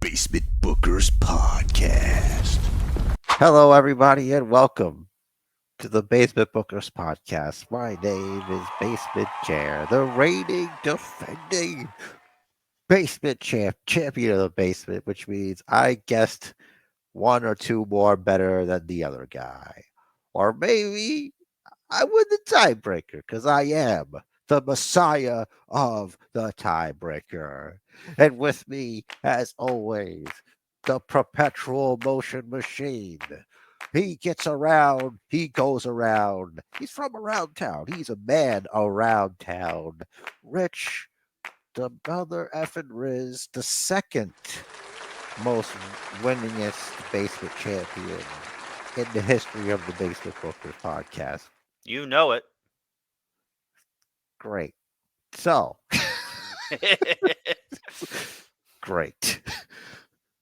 Basement Bookers Podcast. Hello, everybody, and welcome to the Basement Bookers Podcast. My name is Basement Chair, the reigning, defending basement champion of the basement, which means I guessed one or two more better than the other guy. Or maybe I win the tiebreaker because I am the messiah of the tiebreaker. And with me, as always, the perpetual motion machine. He gets around, he goes around. He's from around town. He's a man around town. Rich, the mother effing Riz, the second most winningest basement champion in the history of the Basement Bookers podcast. You know it. Great. So, great.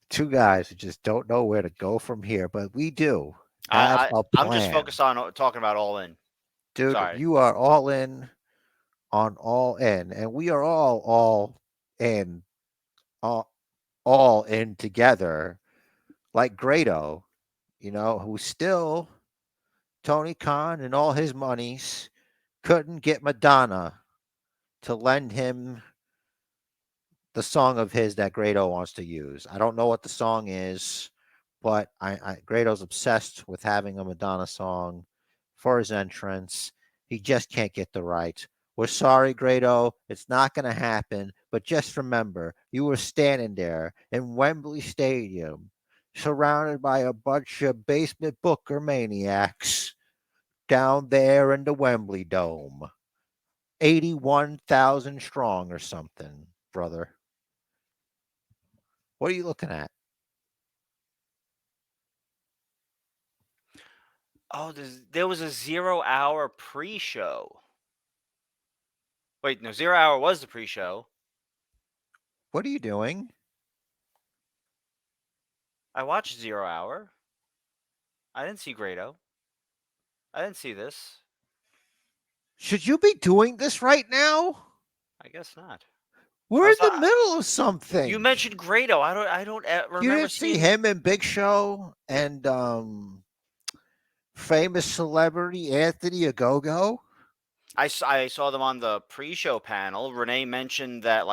Two guys who just don't know where to go from here, but we do have a I'm just plan. focused on talking about All In. Dude, Sorry. you are all in on all in, and we are all in, all, all in together, like Grado, who's still Tony Khan and all his monies couldn't get Madonna to lend him the song of his that Grado wants to use. I don't know what the song is, but Grado's obsessed with having a Madonna song for his entrance. He just can't get the rights. We're sorry, Grado. It's not going to happen. But just remember, you were standing there in Wembley Stadium, surrounded by a bunch of basement booker maniacs down there in the Wembley Dome. 81,000 strong or something, brother. What are you looking at? Oh, there was a 0 hour pre-show. Wait, no, 0 hour was the pre-show. What are you doing? I watched 0 hour. I didn't see Grado. I didn't see this. Should you be doing this right now? I guess not. I We're in was. the middle of something. You mentioned Grado. I don't You remember didn't see seeing. him and Big Show and famous celebrity Anthony Agogo? I saw them on the pre-show panel. Renee mentioned that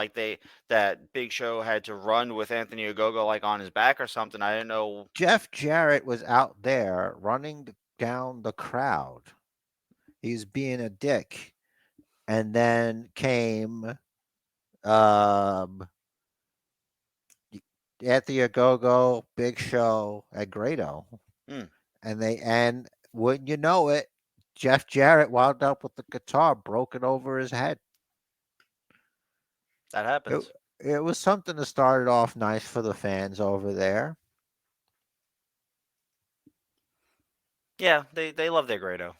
that Big Show had to run with Anthony Ogogo like on his back or something. I didn't know. Jeff Jarrett was out there running down the crowd. He's being a dick. And then came um, Anthony Agogo, Big Show, and Grado. Hmm, And wouldn't you know it, Jeff Jarrett wound up with the guitar broken over his head. that It, happens. it was something to start it off nice for the fans over there. Yeah, they love their Grado.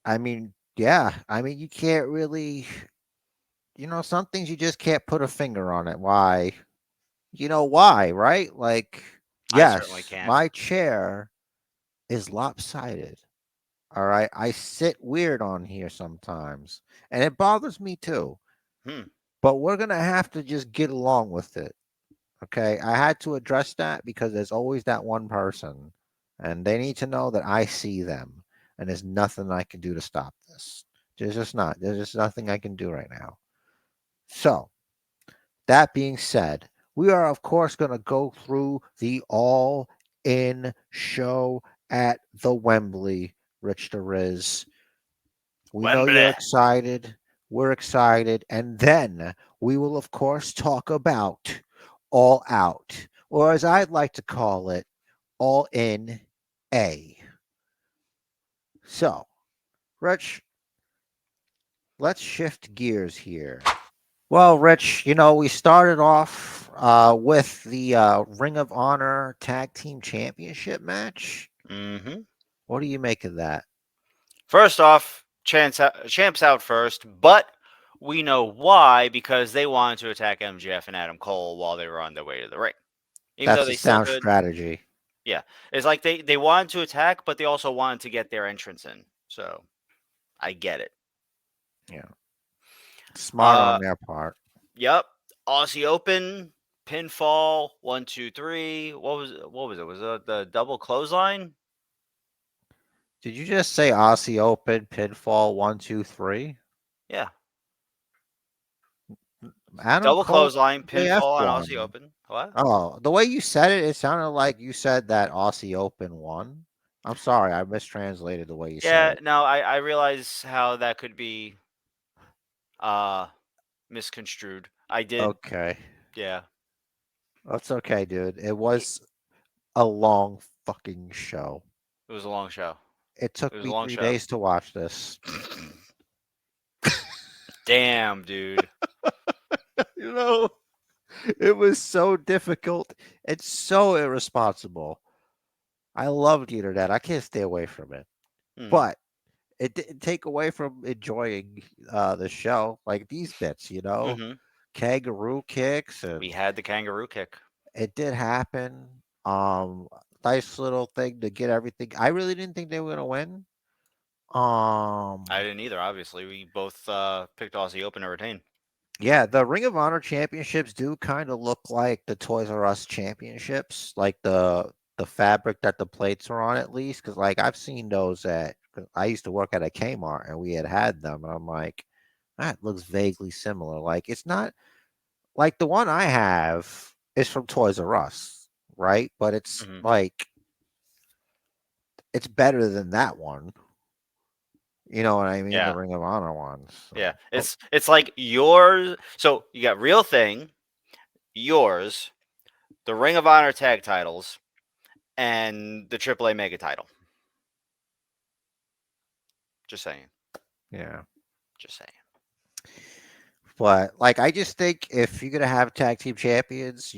I mean, yeah. I mean, you can't really, some things you just can't put a finger on it. Why? You know why, right? Like, I certainly yes, can't. my chair is lopsided. All right. I sit weird on here sometimes, and it bothers me too. Hmm. But we're going to have to just get along with it. Okay. I had to address that because there's always that one person, and they need to know that I see them, and there's nothing I can do to stop this. There's just not. There's just nothing I can do right now. So, that being said, we are, of course, going to go through the all in show at the Wembley, Rich the Riz. We know you're Wembley. excited. We're excited. And then we will, of course, talk about All Out, or as I'd like to call it, All In A. So, Rich, let's shift gears here. Well, Rich, we started off with the Ring of Honor Tag Team Championship match. Mm-hmm. What do you make of that? First off, Champ's out first, but we know why because they wanted to attack MJF and Adam Cole while they were on their way to the ring. Even though That's a they still sound could. strategy. Yeah. It's like they wanted to attack, but they also wanted to get their entrance in. So I get it. Yeah. Smart Uh on their part. yep. Aussie Open, pinfall, 1, 2, 3. What was it? Was it the double clothesline? Did you just say Aussie Open pinfall 1, 2, 3? Yeah. Adam Double Cole clothesline, JF pinfall on Aussie won. Open. What? Oh, the way you said it, it sounded like you said that Aussie Open won. I'm sorry, I mistranslated the way you said Yeah, it. no, I realize how that could be uh misconstrued. I did, Okay. yeah. That's okay, dude. It It, was a long fucking show. it was a long show. It It took was a me long three show. days to watch this. Damn, dude. You know, it was so difficult and so irresponsible. I love the internet. I can't stay away from it. Hmm. But it didn't take away from enjoying the show. Like these bits, Hmm. kangaroo kicks, and We had the kangaroo kick. it did happen. Nice little thing to get everything. I really didn't think they were gonna win. I Um, didn't either. Obviously, we both picked Aussie Open to retain. yeah, the Ring of Honor championships do kind of look like the Toys R Us championships, like the fabric that the plates are on, at least. Because like I've seen those at. 'Cause I used to work at a Kmart and we had them, and I'm like, that looks vaguely similar. Like it's not like the one I have is from Toys R Us, right? But it's Hmm. like it's better than that one. You know what I mean? The Yeah, Ring of Honor ones. yeah. So, oh, It's like yours. So you got Real Thing, yours, the Ring of Honor tag titles, and the AAA Mega title. Just saying. yeah. Just saying. But like, I just think if you're gonna have tag team champions,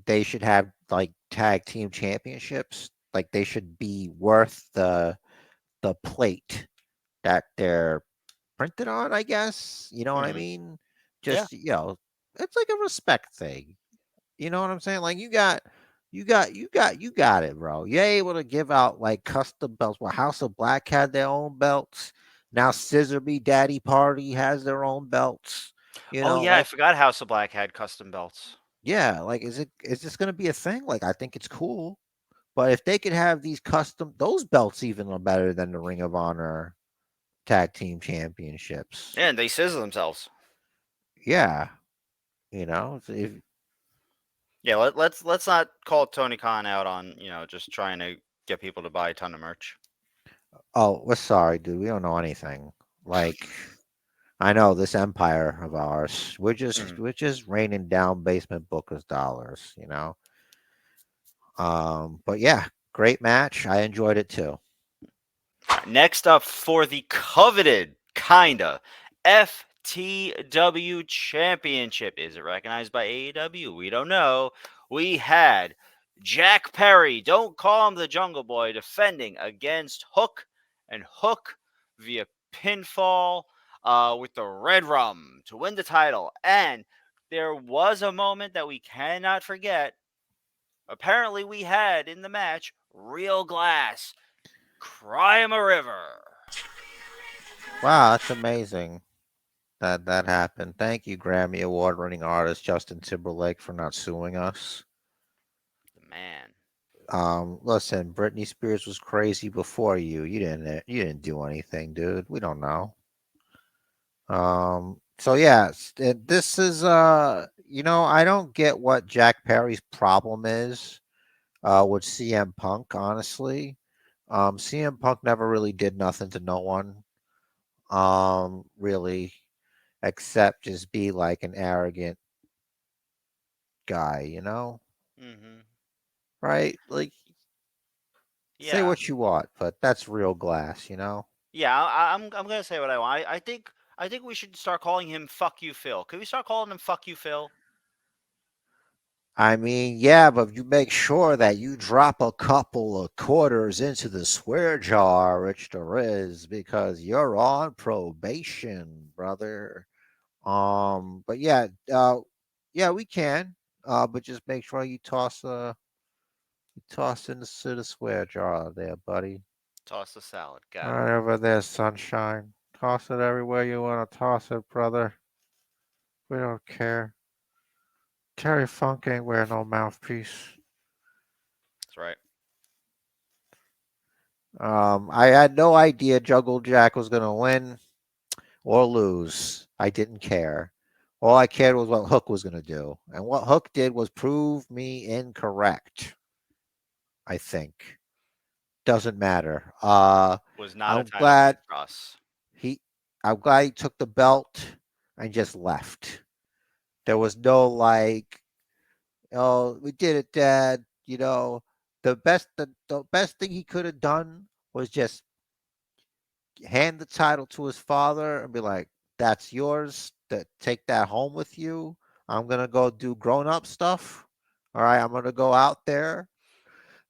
they should have like tag team championships. Like they should be worth the plate that they're printed on. I guess you know what I Hmm. mean. Yeah. Just it's like a respect thing. You know what I'm saying? Like you got it, bro. You're able to give out like custom belts. Well, House of Black had their own belts. Now Scissor Me Daddy Party has their own belts. Oh yeah, I Like forgot House of Black had custom belts. yeah, like is this gonna be a thing? Like I think it's cool. But if they could have these custom those belts even are better than the Ring of Honor tag team championships. Yeah, and they sizzle themselves. Yeah. If Yeah, let's not call Tony Khan out on just trying to get people to buy a ton of merch. oh, we're sorry, dude. We don't know anything. Like I know this empire of ours. We're just Mhm. we're just raining down basement bookers dollars. But yeah, great match. I enjoyed it too. Next up for the coveted kinda FTW Championship. Is it recognized by AEW? We don't know. We had Jack Perry, don't call him the Jungle Boy, defending against Hook, and Hook via pinfall with the Red Rum to win the title. And there was a moment that we cannot forget. Apparently, we had in the match real glass. Cry 'em a river. Wow, that's amazing that happened. Thank you, Grammy Award winning artist Justin Timberlake, for not suing us. The man. Listen, Britney Spears was crazy before you. You didn't do anything, dude. We don't know. So yeah, this is I don't get what Jack Perry's problem is with CM Punk, honestly. CM Punk never really did nothing to no one. Really, except just be like an arrogant guy. Mm-hmm. Right? Like say Yeah. what you want, but that's real glass. Yeah, I'm gonna say what I want. I think we should start calling him "Fuck You, Phil." Can we start calling him "Fuck You, Phil"? I mean, yeah, but you make sure that you drop a couple of quarters into the swear jar, Rich Torres, because you're on probation, brother. But yeah, we can. But just make sure you toss into the swear jar there, buddy. Toss the salad. All Got it. right, over there, sunshine. Toss it everywhere you want to toss it, brother. We don't care. Terry Funk ain't wearing no mouthpiece. That's right. I had no idea Juggle Jack was gonna win or lose. I didn't care. All I cared was what Hook was gonna do, and what Hook did was prove me incorrect. I think doesn't matter. Was not a I'm title match glad for us. he. I'm glad he took the belt and just left. There was no like, oh, we did it, Dad. The best thing he could have done was just hand the title to his father and be like, "That's yours. Take that home with you. I'm gonna go do grown up stuff. All right, I'm gonna go out there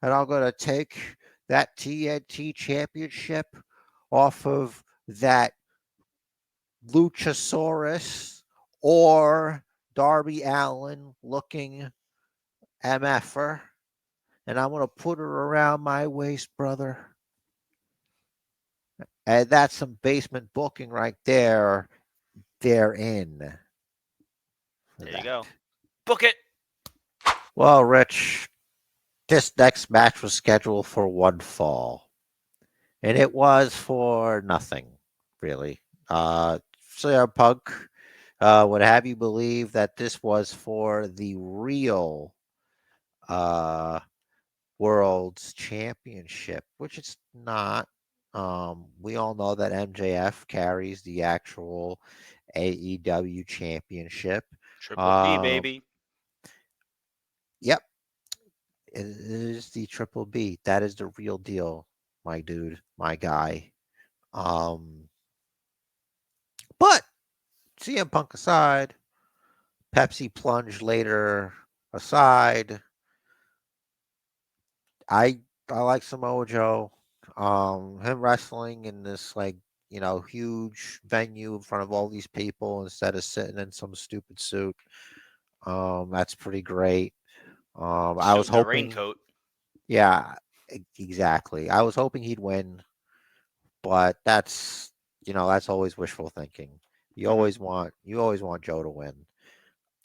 and I'm gonna take that TNT championship off of that Luchasaurus or Darby Allen looking MFer, and I'm gonna put her around my waist, brother." And that's some basement booking right there. They're in for There you that. go. Book it. Well, Rich, this next match was scheduled for one fall, and it was for nothing, really. CM Punk would have you believe that this was for the real uh, World's Championship, which it's not. We all know that MJF carries the actual AEW Championship. Triple B, Um, baby. yep, it is the Triple B. That is the real deal, my dude, my guy. Um, but CM Punk aside, Pepsi plunge later aside, I I like Samoa Joe. Him wrestling in this huge venue in front of all these people instead of sitting in some stupid suit. That's pretty great. I Suit was and a hoping, raincoat. yeah, exactly. I was hoping he'd win, but that's always wishful thinking. Hmm. You always want Joe to win.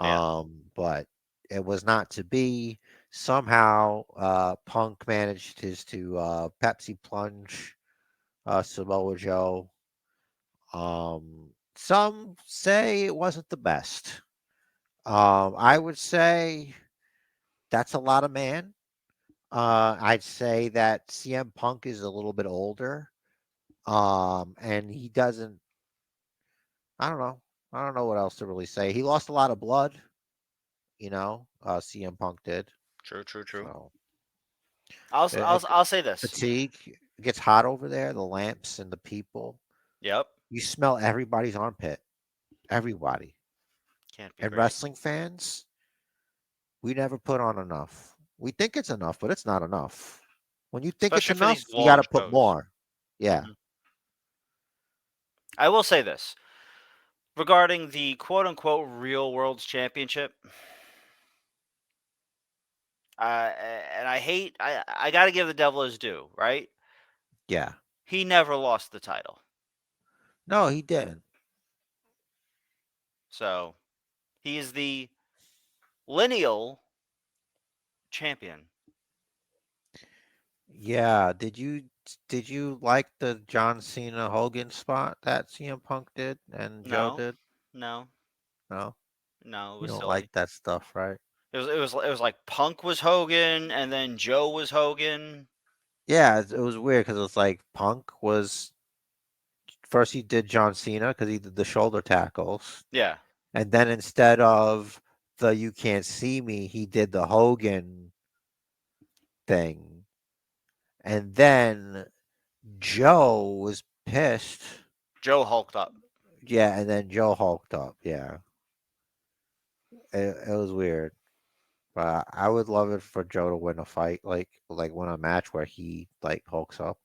Yeah. But it was not to be. Somehow, Punk managed to Pepsi plunge Samoa Joe. Some say it wasn't the best. I would say that's a lot of man. I'd say that CM Punk is a little bit older. And he doesn't. I don't know. I don't know what else to really say. He lost a lot of blood. CM Punk did. True, true, true. So I'll say this. fatigue. It gets hot over there. The lamps and the people. Yep. You smell everybody's armpit. Everybody. Can't be And great. wrestling fans, we never put on enough. We think it's enough, but it's not enough. When you think it's Especially for enough, these you got long to put shows. more. Yeah. Hmm. I will say this regarding the quote unquote real world's championship. And I hate I got to give the devil his due, right? Yeah. He never lost the title. No, he didn't. So, he is the lineal champion. Yeah. Did you like the John Cena Hogan spot that CM Punk did and Joe No. did? No. No. No, it You was don't silly. like that stuff, right? It was like Punk was Hogan and then Joe was Hogan. Yeah, it was weird because it was like Punk was first he did John Cena because he did the shoulder tackles, Yeah. and then instead of the "You Can't See Me," he did the Hogan thing, and then Joe was pissed. Joe hulked up. Yeah, and then Joe hulked up. Yeah, it was weird. But I would love it for Joe to win a fight, like win a match where he like hulks up.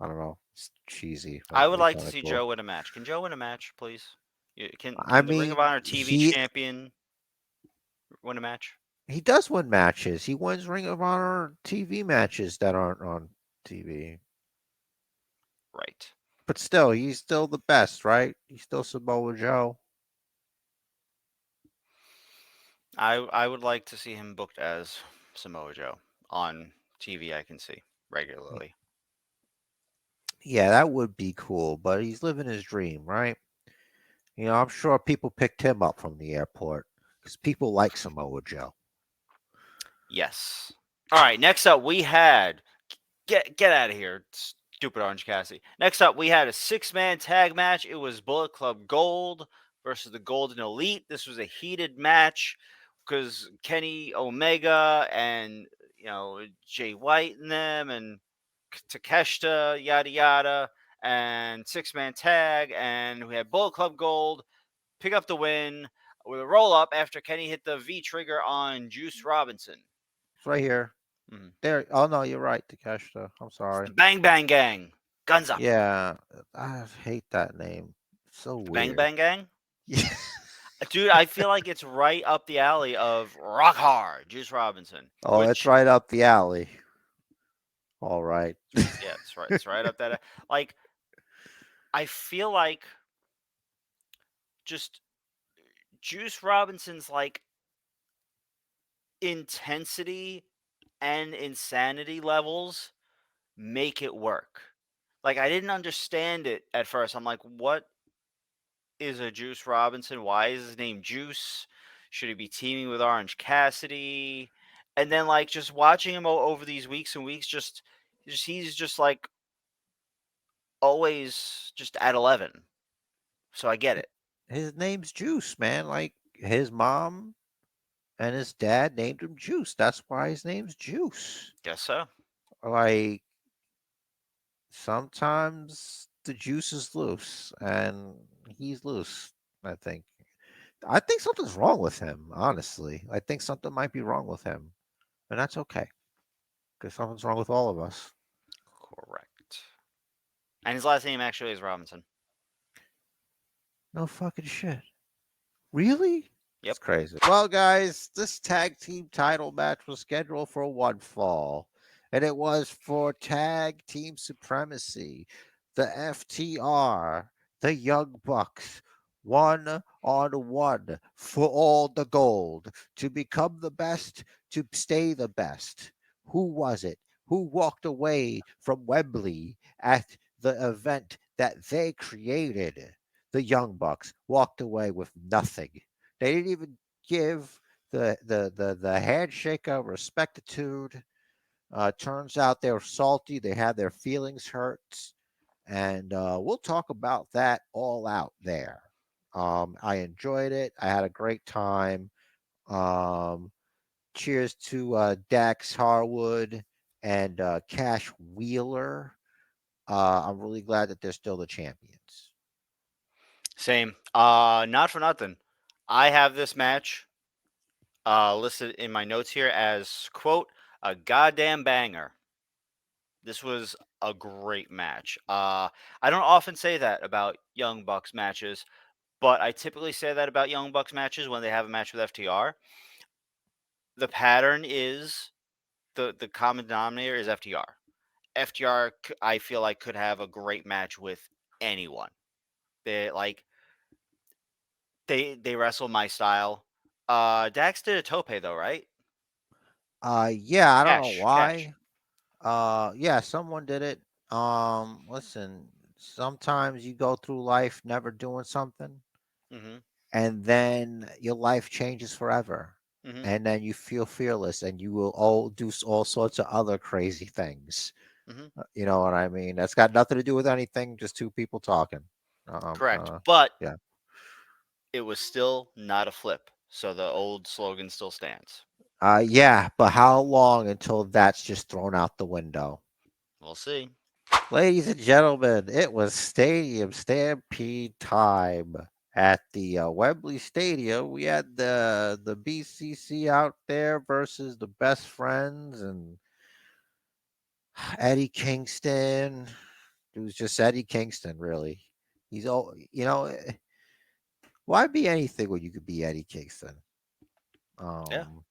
I don't know. It's cheesy, but I it'd would be like kind to of see cool. Joe win a match. Can Joe win a match, please? I Can the Ring of mean, Honor TV champion win a match? he does win matches. He wins Ring of Honor TV matches that aren't on TV. Right. But still, he's still the best, right? He's still Samoa Joe. I would like to see him booked as Samoa Joe on TV. I can see regularly. Yeah, that would be cool, but he's living his dream, right? I'm sure people picked him up from the airport because people like Samoa Joe. Yes. All right. Next up, we had get out of here, stupid Orange Cassidy. Next up, we had a 6-man tag match. It was Bullet Club Gold versus the Golden Elite. This was a heated match because Kenny Omega and Jay White and them and Takeshita, yada yada, and 6-man tag, and we had Bullet Club Gold pick up the win with a roll up after Kenny hit the V trigger on Juice Robinson. It's right here. Mhm. There. Oh no, you're right, Takeshita. I'm It's the sorry. Bang Bang Gang. Guns up. Yeah, I hate that name. So The Bang weird. Bang Gang? Yeah. Dude, I feel like it's right up the alley of Rock Hard, Juice Robinson. Oh, it's Which, right up the alley. All right. yeah, it's right. It's right up that. Like, I feel like just Juice Robinson's like intensity and insanity levels make it work. Like, I didn't understand it at first. I'm like, what is a Juice Robinson? Why is his name Juice? Should he be teaming with Orange Cassidy? And then like just watching him over these weeks and weeks, he's just like always just at 11. So I get it. His name's Juice, man. Like his mom and his dad named him Juice. That's why his name's Juice. Guess so. Like sometimes the juice is loose and he's loose, I think. I think something's wrong with him, honestly. I think something might be wrong with him. And that's okay. Because something's wrong with all of us. Correct. And his last name actually is Robinson. No fucking shit. Really? Yep. It's crazy. Well, guys, this tag team title match was scheduled for one fall, and it was for tag team supremacy. The FTR, the Young Bucks, 1-on-1 for all the gold to become the best, to stay the best. Who was it? Who walked away from Wembley at the event that they created? The Young Bucks walked away with nothing. They didn't even give the handshake of respectitude. Turns out they were salty. They had their feelings hurt, and we'll talk about that all out there. I enjoyed it. I had a great time. Um, Cheers to Dax Harwood and Cash Wheeler. I'm really glad that they're still the champions. Same. Not for nothing. I have this match listed in my notes here as quote a goddamn banger. This was a great match. I don't often say that about Young Bucks matches, but I typically say that about Young Bucks matches when they have a match with FTR. The pattern is the common denominator is FTR. FTR, I feel like could have a great match with anyone. They like they wrestle my style. Dax did a tope though, right? Yeah, I don't know Cash. why. Yeah, someone did it. Listen, sometimes you go through life never doing something, Mhm. and then your life changes forever. Mhm. And then you feel fearless and you will all do all sorts of other crazy things. Mhm. You know what I mean? That's got nothing to do with anything, just two people talking. Correct. But Yeah. it was still not a flip. So the old slogan still stands. Yeah, but how long until that's just thrown out the window? We'll see. Ladies and gentlemen, it was Stadium Stampede time at the Wembley Stadium. We had the BCC out there versus the Best Friends and Eddie Kingston. It was just Eddie Kingston, really. He's all why be anything when you could be Eddie Kingston? Yeah. Um,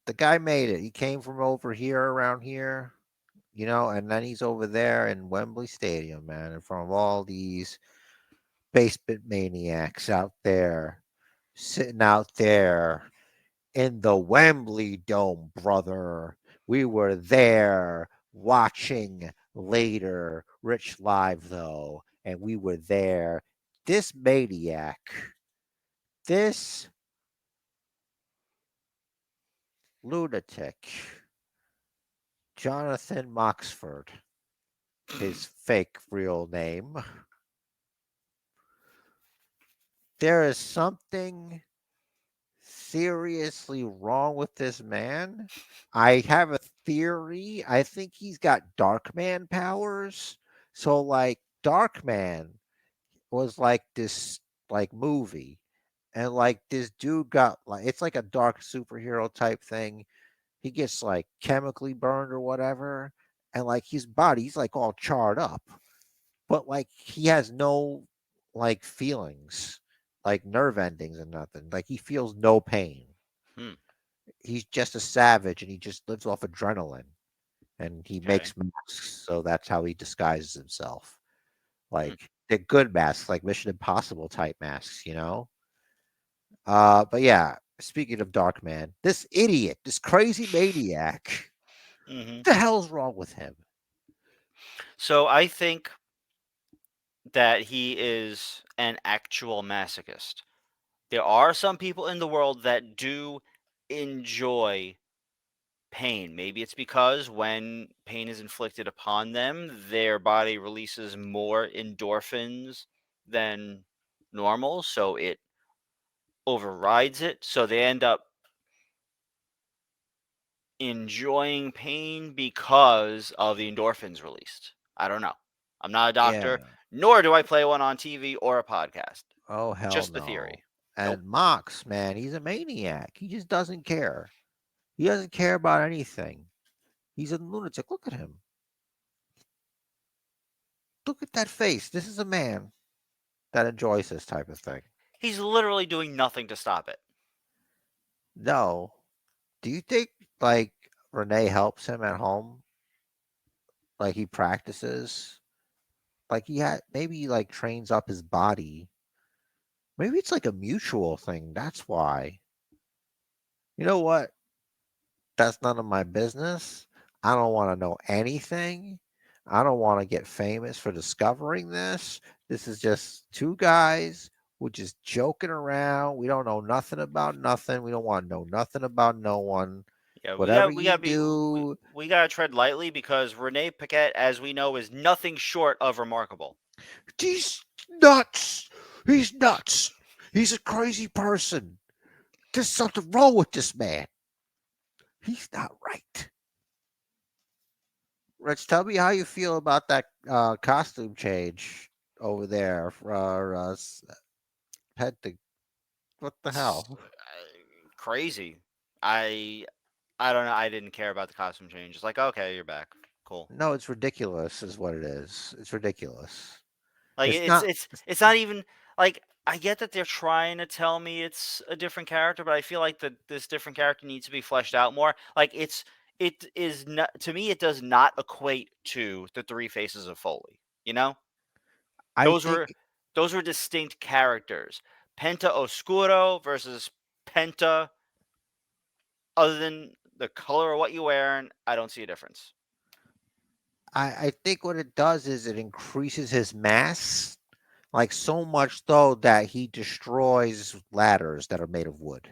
the guy made it. He came from over here, around here, and then he's over there in Wembley Stadium, man, in front of all these basement maniacs out there, sitting out there, in the Wembley Dome, brother. We were there watching later, Rich Live, though, and we were there. This maniac, this lunatic, Jonathan Moxford, his fake real name. There is something seriously wrong with this man. I have a theory. I think he's got Darkman powers. So like Darkman was like this like movie and like this dude got like it's like a dark superhero type thing. He gets like chemically burned or whatever and like his body's like all charred up. But like he has no like feelings, like nerve endings and nothing. Like he feels no pain. Hmm. He's just a savage and he just lives off adrenaline and he Okay. makes masks, so that's how he disguises himself. Hmm. Like they're good masks, like Mission Impossible type masks, you know? But yeah, speaking of Dark Man, this idiot, this crazy maniac, Hmm. what the hell's wrong with him? So I think that he is an actual masochist. There are some people in the world that do enjoy pain. Maybe it's because when pain is inflicted upon them, their body releases more endorphins than normal, so it overrides it. So they end up enjoying pain because of the endorphins released. I don't know. I'm not a Yeah. doctor, nor do I play one on TV or a podcast. Oh hell Just the theory. no. Nope. And Mox, man, he's a maniac. He just doesn't care. He doesn't care about anything. He's a lunatic. Look at him. Look at that face. This is a man that enjoys this type of thing. He's literally doing nothing to stop it. No. Do you think like Renee helps him at home? Like he practices? Like he had maybe he like trains up his body. Maybe it's like a mutual thing. That's why. You know what? That's none of my business. I don't want to know anything. I don't want to get famous for discovering this. This is just two guys who just joking around. We don't know nothing about nothing. We don't want to know nothing about no one. Yeah, Whatever we you gotta be do, we gotta tread lightly because Renee Paquette, as we know, is nothing short of remarkable. he's nuts. He's nuts. He's a crazy person. There's something wrong with this man. He's not right. Rich, tell me how you feel about that costume change over there for Penta. What the It's, hell? crazy. I I don't know. I didn't care about the costume change. It's like, okay, you're back. Cool. No, it's ridiculous, is what it is. It's ridiculous. Like It's not. it's not even like I get that they're trying to tell me it's a different character, but I feel like that this different character needs to be fleshed out more. Like it is not to me. It does not equate to the three faces of Foley. You know, I those were think. those were distinct characters. Penta Oscuro versus Penta. Other than the color of what you're wearing, I don't see a difference. I think what it does is it increases his mass, like so much though that he destroys ladders that are made of wood.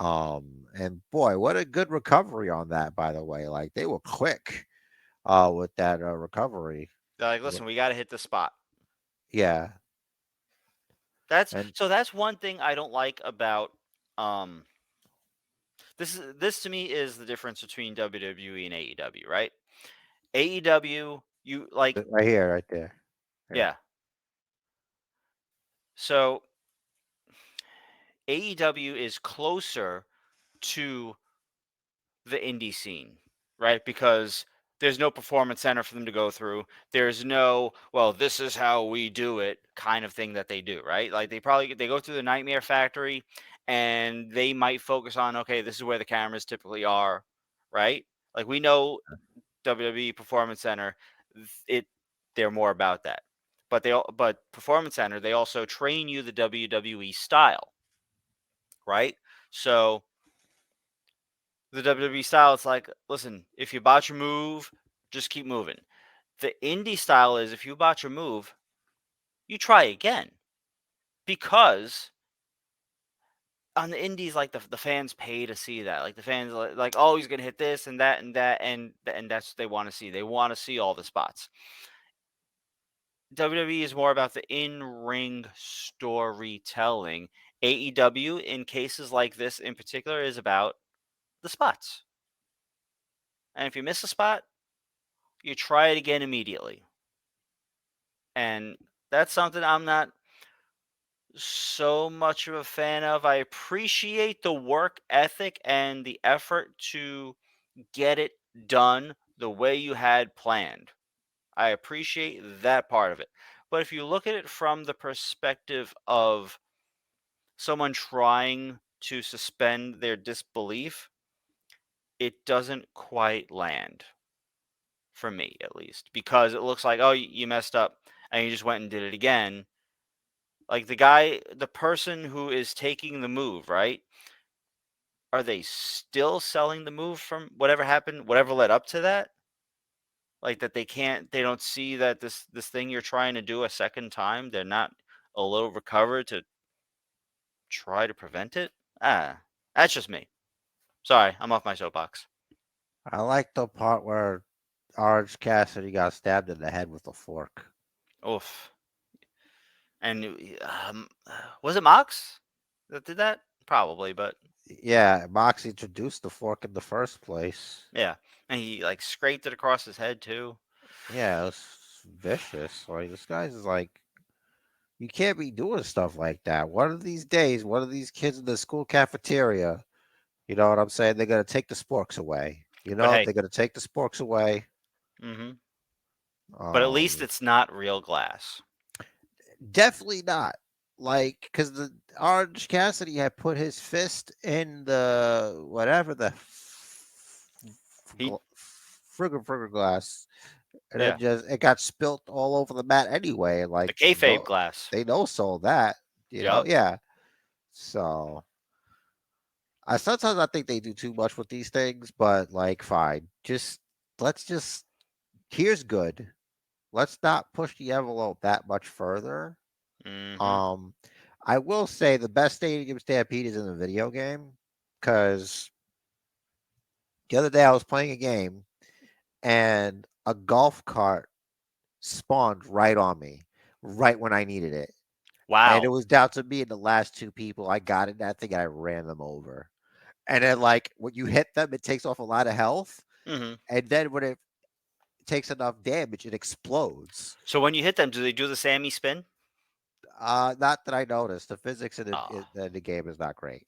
And boy, what a good recovery on that, by the way. Like they were quick, with that recovery. They're like, Wh- listen, we got to hit the spot. Yeah, and That's one thing I don't like about um this to me is the difference between WWE and AEW, right? AEW, you like, right here, right there. Here. yeah. So AEW is closer to the indie scene, right? Because there's no performance center for them to go through. There's no, well, this is how we do it kind of thing that they do, right? Like they go through the Nightmare Factory and they might focus on, okay, this is where the cameras typically are, right? Like we know WWE Performance Center, it they're more about that. But Performance Center, they also train you the WWE style, right? So The WWE style, it's like, listen, if you botch your move, just keep moving. The indie style is if you botch your move, you try again. Because on the indies, like the fans pay to see that. Like the fans like, oh, he's gonna hit this and that and that and that's what they want to see. They want to see all the spots. WWE is more about the in-ring storytelling. AEW, in cases like this in particular, is about the spots. And if you miss a spot, you try it again immediately. And that's something I'm not so much of a fan of. I appreciate the work ethic and the effort to get it done the way you had planned. I appreciate that part of it. But if you look at it from the perspective of someone trying to suspend their disbelief, it doesn't quite land for me, at least, because it looks like, oh, you messed up and you just went and did it again. Like the person who is taking the move, right? Are they still selling the move from whatever happened, whatever led up to that? Like that they don't see that this thing you're trying to do a second time, they're not a little recovered to try to prevent it? Ah, that's just me. Sorry, I'm off my soapbox. I like the part where Orange Cassidy got stabbed in the head with a fork. Oof. And was it Mox that did that? Probably, but Yeah, Mox introduced the fork in the first place. yeah. And he like scraped it across his head too. Yeah, it was vicious. Like this guy's is like, you can't be doing stuff like that. One of these days, one of these kids in the school cafeteria, you know what I'm saying? They're gonna take the sporks away. You But know, hey, they're gonna take the sporks away. hmm but at least Um, it's not real glass. Definitely not. Like, because the Orange Cassidy had put his fist in the whatever the He frigger glass, and then yeah, just it got spilt all over the mat anyway. the Like, kayfabe glass. they know so that, you know, Yep. yeah. So I sometimes I think they do too much with these things, but like, fine. Let's just here's good. Let's not push the envelope that much further. hmm Um, I will say the best Stadium Stampede is in the video game because the other day I was playing a game and a golf cart spawned right on me, right when I needed it. And it Wow. was down to me and the last two people. I got in that thing and I ran them over. And then, like, when you hit them, it takes off a lot of health. hmm And then when it takes enough damage, it explodes. So when you hit them, do they do the Sammy spin? Not that I noticed. The physics Oh. in the game is not great.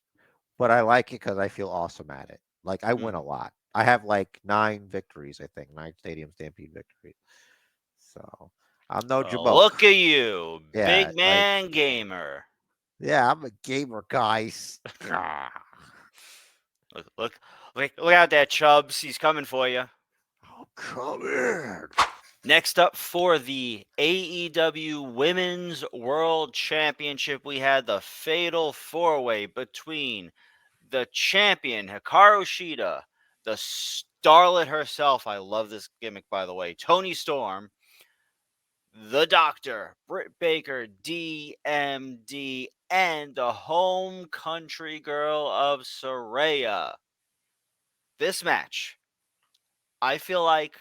But I like it because I feel awesome at it. Like I win a hmm lot. I have like 9 victories, I think, 9 Stadium Stampede victories. So I'm no Look jamoke. at you, Yeah, big like man gamer. yeah, I'm a gamer, guys. Look out there, Chubbs. He's coming for you. Oh, come in. Next up for the AEW Women's World Championship, we had the fatal four-way between the champion, Hikaru Shida, the starlet herself. I love this gimmick, by the way. Tony Storm, the Doctor, Britt Baker, DMD, and the home country girl of Saraya. This match, I feel like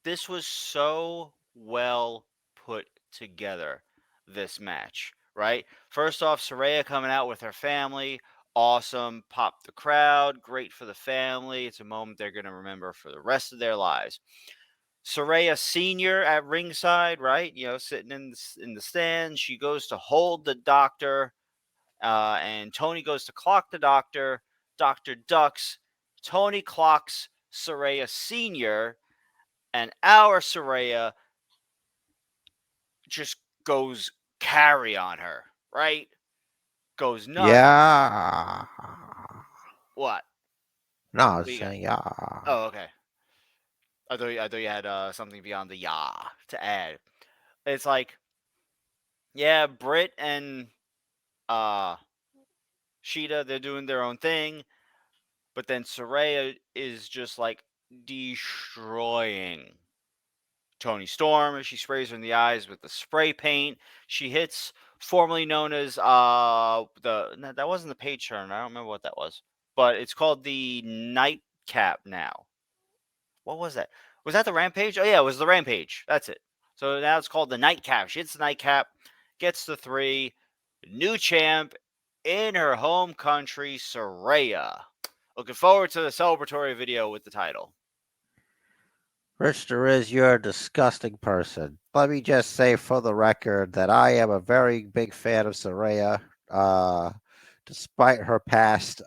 this was so well put together, this match, right? First off, Saraya coming out with her family. Awesome. Pop the crowd. Great for the family. It's a moment they're going to remember for the rest of their lives. Saraya Sr. at ringside, right? You know, sitting in the stands. She goes to hold the doctor, and Tony goes to clock the doctor. Doctor ducks. Tony clocks Saraya Sr., and our Saraya just goes carry on her, right? Goes nuts. Yeah. What? No, I What was you got? saying yeah. Oh, okay. I thought you had something beyond the ya to add. It's like, yeah, Britt and uh Sheeta, they're doing their own thing, but then Saraya is just like destroying Tony Storm. She sprays her in the eyes with the spray paint. She hits formerly known as that wasn't the page turn. I don't remember what that was, but it's called the nightcap now. What was that? Was that the Rampage? Oh yeah, it was the Rampage. That's it. So now it's called the Nightcap. She hits the Nightcap, gets the 3, new champ in her home country, Saraya. Looking forward to the celebratory video with the title. Rich Derez, you're a disgusting person. Let me just say for the record that I am a very big fan of Saraya. Despite her past,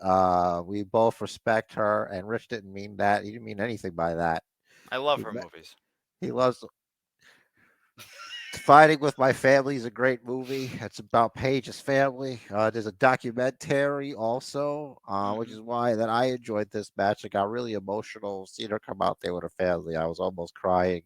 we both respect her, and Rich didn't mean that. He didn't mean anything by that. I love He her me- movies. he loves Fighting with My Family is a great movie. It's about Paige's family. There's a documentary also, which Hmm. is why that I enjoyed this match. I got really emotional seeing her come out there with her family. I was almost crying,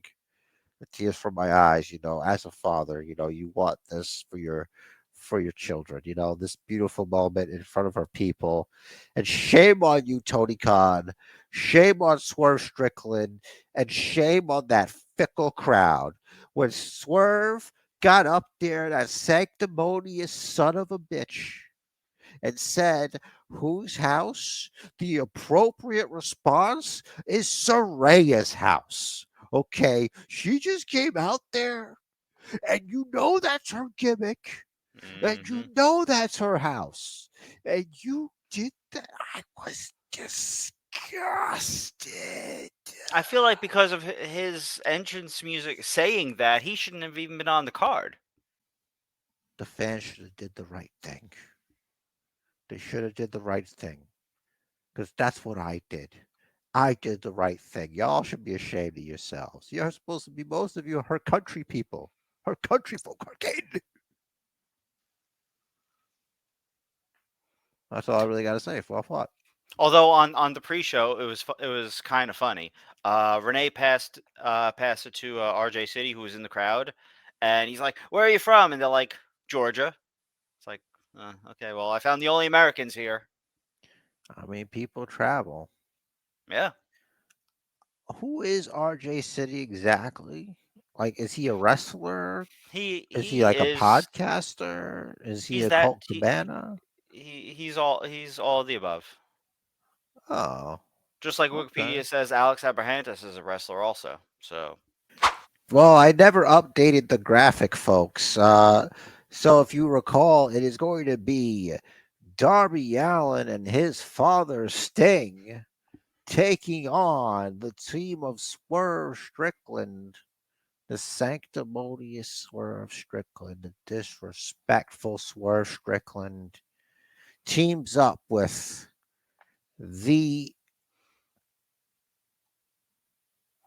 the tears from my eyes. As a father, you want this for your children. This beautiful moment in front of her people. And shame on you, Tony Khan. Shame on Swerve Strickland, and shame on that fickle crowd. When Swerve got up there, that sanctimonious son of a bitch, and said, "Whose house?" The appropriate response is Soraya's house. Okay, she just came out there, and that's her gimmick, and Hmm. that's her house, and you did that. I was disgusted. I feel like because of his entrance music saying that, he shouldn't have even been on the card. The fans should have did the right thing. They should have did the right thing, because that's what I did. I did the right thing. Y'all should be ashamed of yourselves. You're supposed to be, most of you, her country people. Her country folk. Her kid. That's all I really got to say. For what? Although on the pre-show, it was kind of funny. Renee passed it to RJ City, who was in the crowd, and he's like, "Where are you from?" And they're like, "Georgia." It's like, okay, well, I found the only Americans here. I mean, people travel. Yeah, Who is RJ City exactly? Like, is he a wrestler? he Is he he like a is podcaster? Is he he's a that Colt Cabana? he's all of the above. Oh, Just like okay. Wikipedia says, Alex Abrahantes is a wrestler also. So Well, I never updated the graphic, folks. So if you recall, it is going to be Darby Allin and his father Sting taking on the team of Swerve Strickland, the sanctimonious Swerve Strickland, the disrespectful Swerve Strickland, teams up with the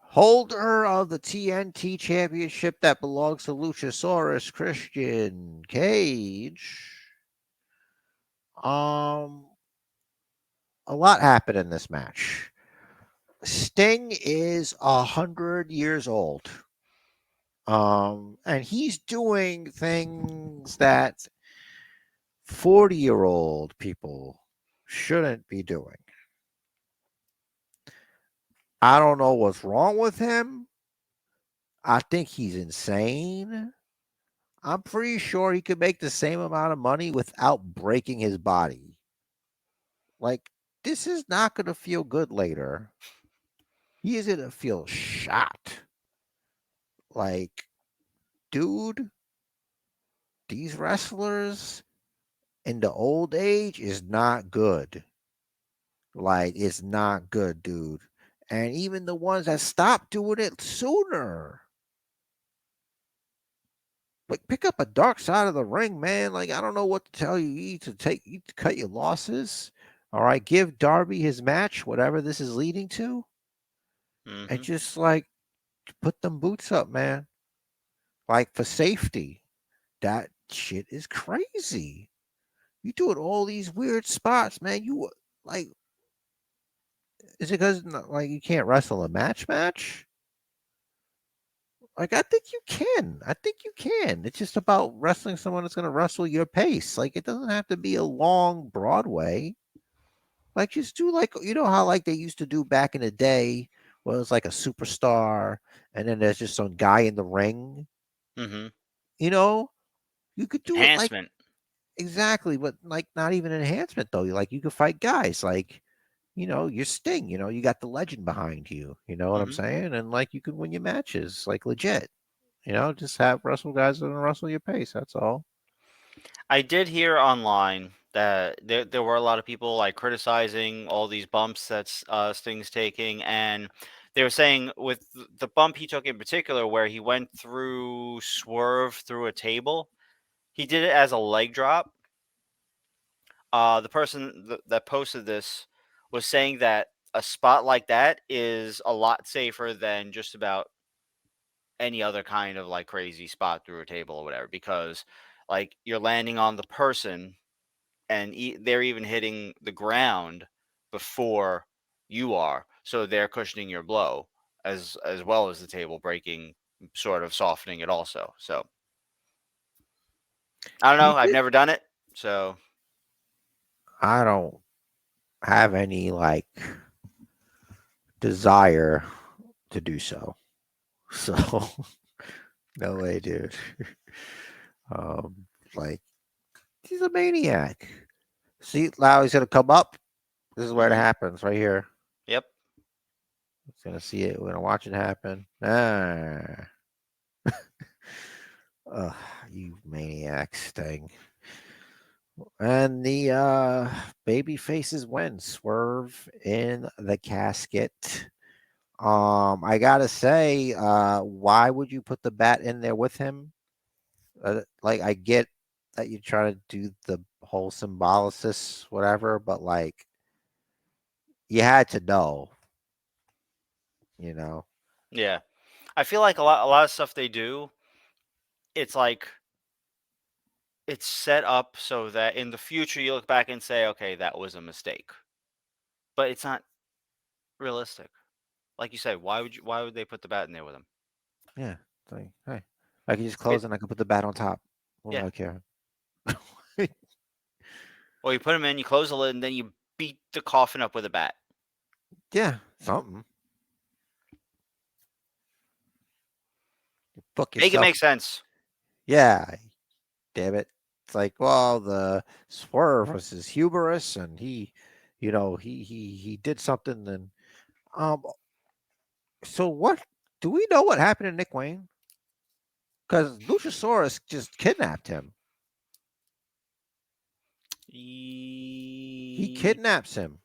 holder of the TNT championship that belongs to Luchasaurus, Christian Cage. Um, a lot happened in this match. Sting is 100 years old. And he's doing things that 40-year-old people shouldn't be doing. I don't know what's wrong with him. I think he's insane. I'm pretty sure he could make the same amount of money without breaking his body. Like, this is not going to feel good later. He is going to feel shot. Like, dude, these wrestlers in the old age is not good. Like, it's not good, dude. And even the ones that stopped doing it sooner. Like, pick up a dark side of the ring, man. Like, I don't know what to tell you. You need to cut your losses. All right, give Darby his match, whatever this is leading to, and hmm just like put them boots up, man. Like, for safety. That shit is crazy. You doing all these weird spots, man. You like, is it because like you can't wrestle a match? Like I think you can. I think you can. It's just about wrestling someone that's going to wrestle your pace. Like it doesn't have to be a long Broadway. Like just do like how like they used to do back in the day, where it was like a superstar, and then there's just some guy in the ring. Mm-hmm. You know, you could do it like Enhancement. exactly, but like not even enhancement though. Like you could fight guys like your Sting. You got the legend behind you. You know what I'm Mm-hmm. saying? And like you can win your matches like legit. Just have wrestle guys that wrestle your pace. That's all. I did hear online that there were a lot of people like criticizing all these bumps that Sting's taking, and they were saying with the bump he took in particular, where he went through swerve through a table, he did it as a leg drop. The person that posted this was saying that a spot like that is a lot safer than just about any other kind of like crazy spot through a table or whatever, because like you're landing on the person and they're even hitting the ground before you are, so they're cushioning your blow as well as the table breaking, sort of softening it also. So I don't He know, I've did. never done it, so I don't have any like desire to do so. So no way, dude. Like he's a maniac. See, Lowry's gonna come up. This is where it hmm happens, right here. yep. It's gonna see it. We're gonna watch it happen. Ah, ugh, you maniacs thing. And the baby faces win. Swerve in the casket. I gotta say, why would you put the bat in there with him? Like, I get that you're trying to do the whole symbolisis, whatever, but like, you had to know, you know. Yeah, I feel like a lot of stuff they do, it's like it's set up so that in the future you look back and say, okay, that was a mistake, but it's not realistic. Like you say, why would they put the bat in there with him? Yeah, it's like, hey, I can just It close and I can put the bat on top. What do Yeah. I care? Well, you put him in, you close the lid, and then you beat the coffin up with a bat. Yeah, something. Book Make it yourself. make sense. Yeah, damn it. It's like, well, the Swerve was his hubris, and he did something. And um, so what? Do we know what happened to Nick Wayne? Because Luchasaurus just kidnapped him. He E- kidnaps him.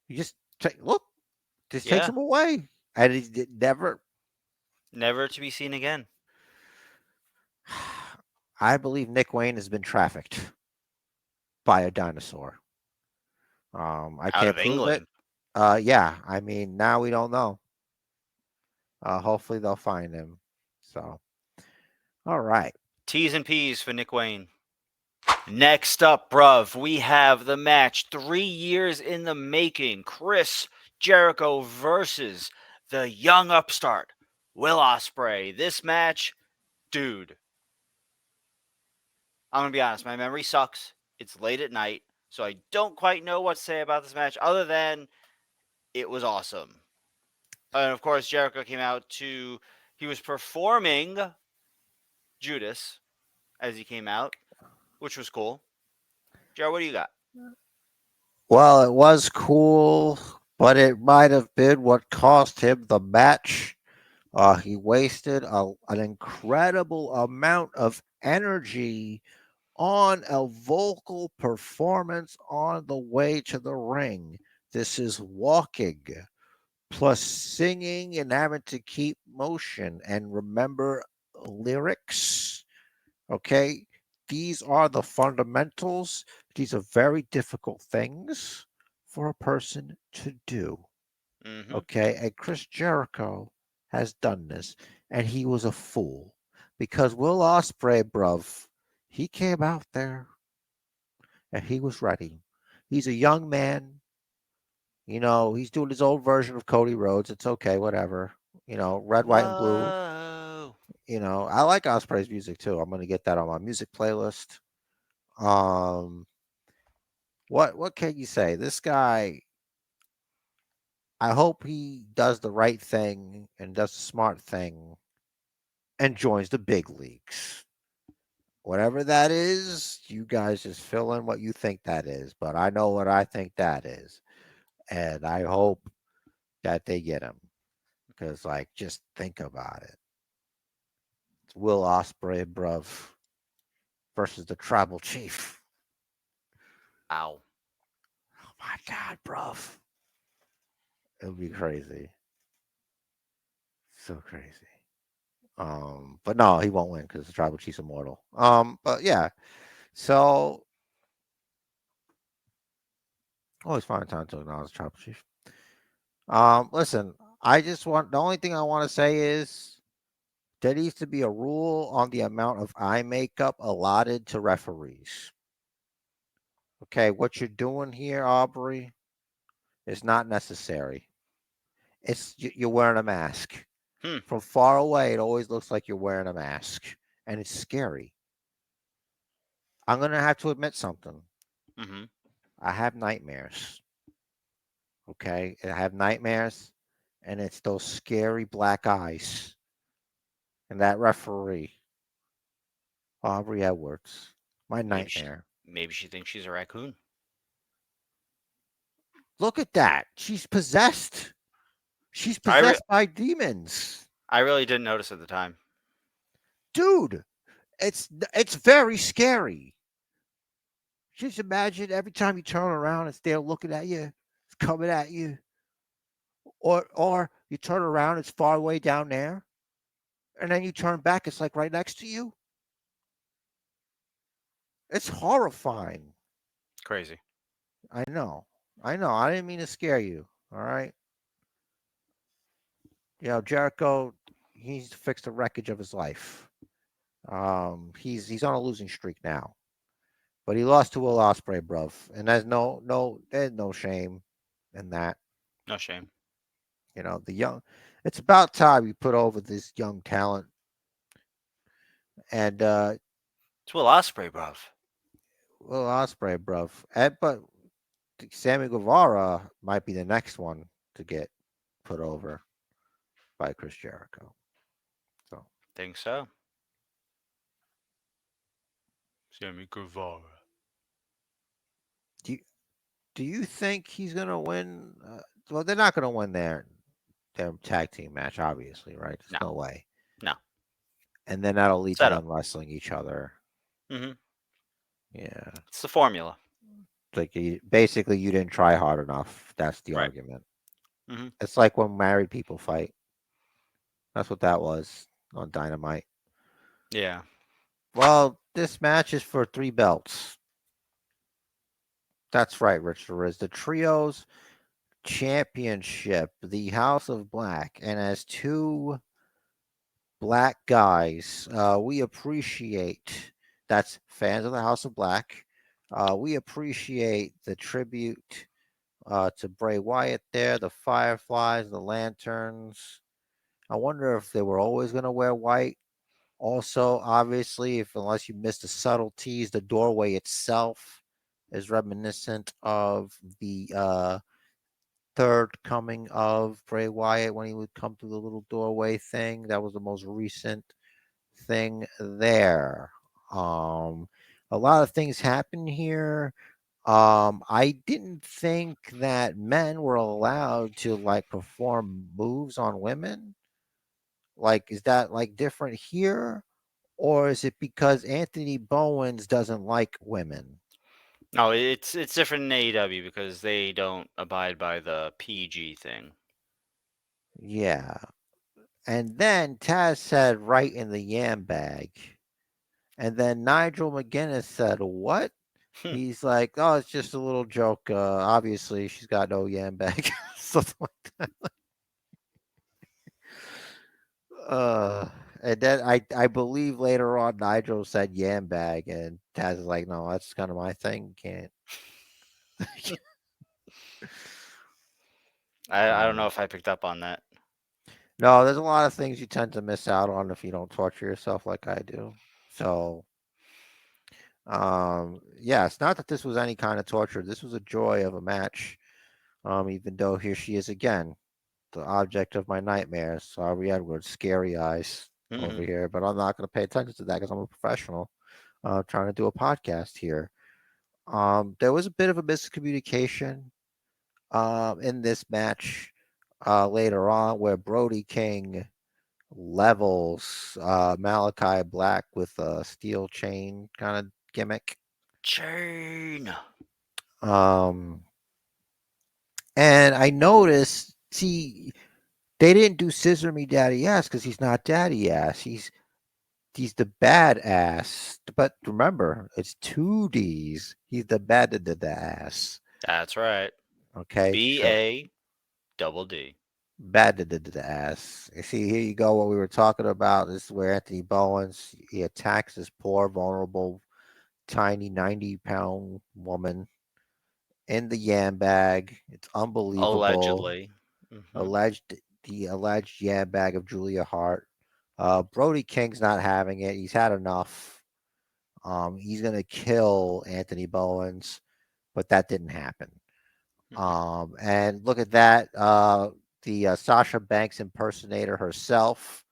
He just look, just takes yeah, him away, and never. never to be seen again. I believe Nick Wayne has been trafficked by a dinosaur. I Out can't of prove it. England. Yeah, I mean, now we don't know. Hopefully they'll find him. So, all right. T's and P's for Nick Wayne. Next up, bruv, we have the match 3 years in the making. Chris Jericho versus the young upstart, Will Ospreay. This match, dude, I'm going to be honest, my memory sucks. It's late at night, so I don't quite know what to say about this match other than it was awesome. And of course, Jericho came out he was performing Judas as he came out, which was cool. Jared, what do you got? Well, it was cool, but it might have been what cost him the match. He wasted an incredible amount of energy on a vocal performance on the way to the ring. This is walking plus singing and having to keep motion and remember lyrics. Okay. These are the fundamentals. These are very difficult things for a person to do. Mm-hmm. Okay. And Chris Jericho has done this, and he was a fool because Will Ospreay, bruv, he came out there and he was ready. He's a young man. He's doing his old version of Cody Rhodes. It's okay, whatever. red, white, and blue. Whoa. I like Osprey's music too. I'm gonna get that on my music playlist. Um, what can you say? This guy, I hope he does the right thing and does the smart thing and joins the big leagues. Whatever that is, you guys just fill in what you think that is. But I know what I think that is. And I hope that they get him. Because, like, just think about it. It's Will Ospreay, bruv, versus the tribal chief. Ow. Oh my God, bruv. It would be crazy. So crazy. But no, he won't win because the tribal chief's immortal. But yeah. So always find time to acknowledge the tribal chief. Listen, the only thing I want to say is there needs to be a rule on the amount of eye makeup allotted to referees. Okay, what you're doing here, Aubrey, is not necessary. You're wearing a mask. Hmm. From far away, it always looks like you're wearing a mask, and it's scary. I'm gonna have to admit something. Mm-hmm. I have nightmares. Okay, I have nightmares, and it's those scary black eyes and that referee, Aubrey Edwards. My Maybe she, nightmare. maybe she thinks she's a raccoon. Look at that. She's possessed. She's I re- possessed by demons. I really didn't notice at the time. Dude, it's very scary. Just imagine every time you turn around, it's there looking at you. It's coming at you. Or you turn around, it's far away down there. And then you turn back, it's like right next to you. It's horrifying. Crazy. I know. I know. I didn't mean to scare you. All right. Jericho, he needs to fix the wreckage of his life. He's on a losing streak now. But he lost to Will Ospreay, bruv. And there's no shame in that. No shame. The young it's about time you put over this young talent. And It's Will Ospreay, bruv. Will Ospreay, bruv. But Sammy Guevara might be the next one to get put over by Chris Jericho. So Think so. Sammy Guevara. do you, do you think he's gonna win? Well, they're not gonna win their tag team match, obviously, right? There's No. no way. No. And then that'll lead to Set up. them wrestling each other. Mm-hmm. Yeah, It's the formula. like basically you didn't try hard enough. That's the Right. argument. Mm-hmm. It's like when married people fight. That's what that was on Dynamite. Yeah. Well, this match is for 3 belts. That's right, Richard. Is the trios championship, the House of Black, and as two black guys, we appreciate that's fans of the House of Black. We appreciate the tribute to Bray Wyatt there, the Fireflies, the Lanterns. I wonder if they were always going to wear white. Also, obviously, if unless you missed the subtleties, the doorway itself is reminiscent of the third coming of Bray Wyatt when he would come through the little doorway thing. That was the most recent thing there. Um, a lot of things happen here. I didn't think that men were allowed to like perform moves on women. Like, is that like different here? Or is it because Anthony Bowens doesn't like women? No, it's different in AEW because they don't abide by the PG thing. Yeah. And then Taz said right in the yam bag. And then Nigel McGuinness said, "What?" Hmm. He's like, "Oh, it's just a little joke. Obviously, she's got no yam bag." Something like that. Uh, and then I believe later on Nigel said yam bag, and Taz is like, "No, that's kind of my thing. Can't." I don't know Um, if I picked up on that. No, there's a lot of things you tend to miss out on if you don't torture yourself like I do. So, yeah, it's not that this was any kind of torture. This was a joy of a match. Even though here she is again, the object of my nightmares. Sorry, Edward, scary eyes over Mm-mm. here, but I'm not going to pay attention to that because I'm a professional trying to do a podcast here. There was a bit of a miscommunication in this match later on where Brody King levels Malachi Black with a steel chain kind of gimmick. Chain. Um, and I noticed, see, they didn't do Scissor Me Daddy Ass because he's not Daddy Ass. He's the bad ass. But remember, it's two D's. He's the bad ass. That's right. Okay, so BADD. bad ass. You see, here you go. What we were talking about. This is where Anthony Bowens he attacks this poor, vulnerable, tiny 90-pound woman in the yam bag. It's unbelievable. Allegedly. Hmm. Alleged the alleged yam bag of Julia Hart. Brody King's not having it. He's had enough. He's gonna kill Anthony Bowens, but that didn't happen. Hmm. And look at that. The Sasha Banks impersonator herself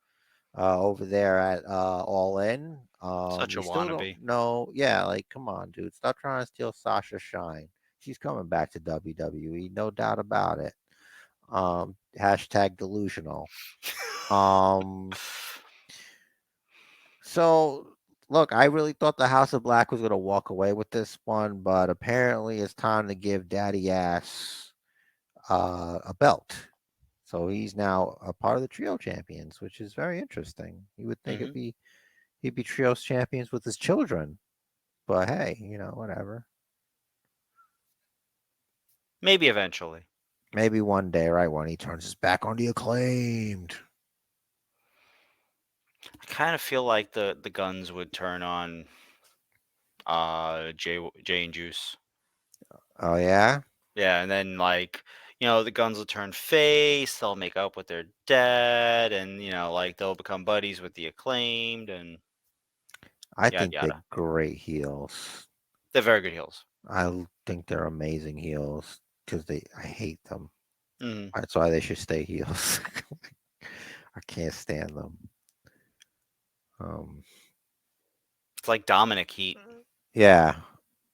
over there at All In. Such a We still wannabe. don't know. Yeah, like come on, dude, stop trying to steal Sasha shine. She's coming back to WWE, no doubt about it. Hashtag delusional. Um, so look, I really thought the House of Black was gonna walk away with this one, but apparently it's time to give Daddy Ass a belt. So he's now a part of the trio champions, which is very interesting. You would think Hmm. he'd be trios champions with his children, but hey, whatever. Maybe eventually. Maybe one day, right when he turns his back on the acclaimed. I kind of feel like the guns would turn on Jay and Juice. Oh yeah, Yeah, and then the guns will turn face, they'll make up with their dad, and like they'll become buddies with the acclaimed and I yada think they're yada. great heels. They're very good heels. Think they're amazing heels because I hate them. Hmm. That's why they should stay heels. I can't stand them. Um, It's like Dominic Heat. yeah.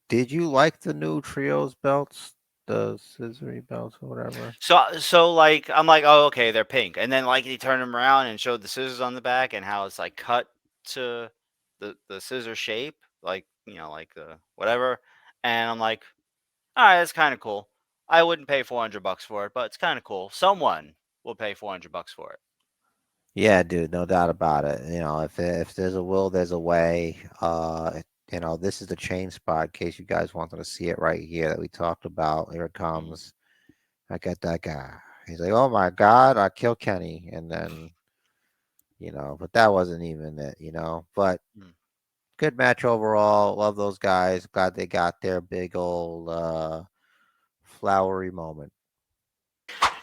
Did you like the new trios belts, the scissory belts or whatever? So like I'm like, oh okay, they're pink, and then like he turned them around and showed the scissors on the back and how it's like cut to the scissor shape, like like the whatever, and I'm like, all right, that's kind of cool. I wouldn't pay $400 for it, but it's kind of cool. Someone will pay $400 for it. Yeah, dude, no doubt about it. If there's a will, there's a way. This is the chain spot. In case you guys wanted to see it right here that we talked about. Here it Mhm. comes. I got that guy. He's like, "Oh my God, I killed Kenny," and then but that wasn't even it. But Mm. good match overall. Love those guys. Glad they got their big old flowery moment.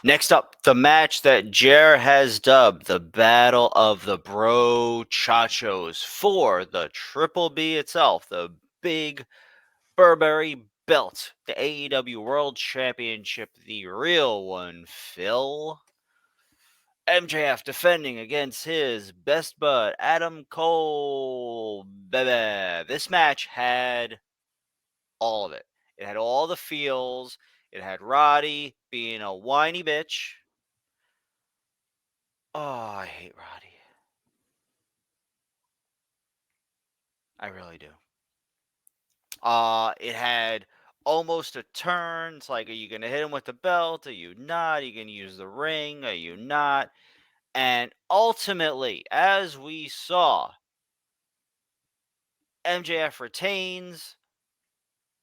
Next up, the match that Jer has dubbed the Battle of the Bro Chachos for the Triple B itself, the big Burberry belt, the AEW World Championship, the real one, Phil. MJF defending against his best bud, Adam Cole. Baby. This match had all of it. It had all the feels. It had Roddy being a whiny bitch. Oh, I hate Roddy. I really do. It had almost a turn. It's like, are you gonna hit him with the belt? Are you not? Are you gonna use the ring? Are you not? And ultimately, as we saw, MJF retains.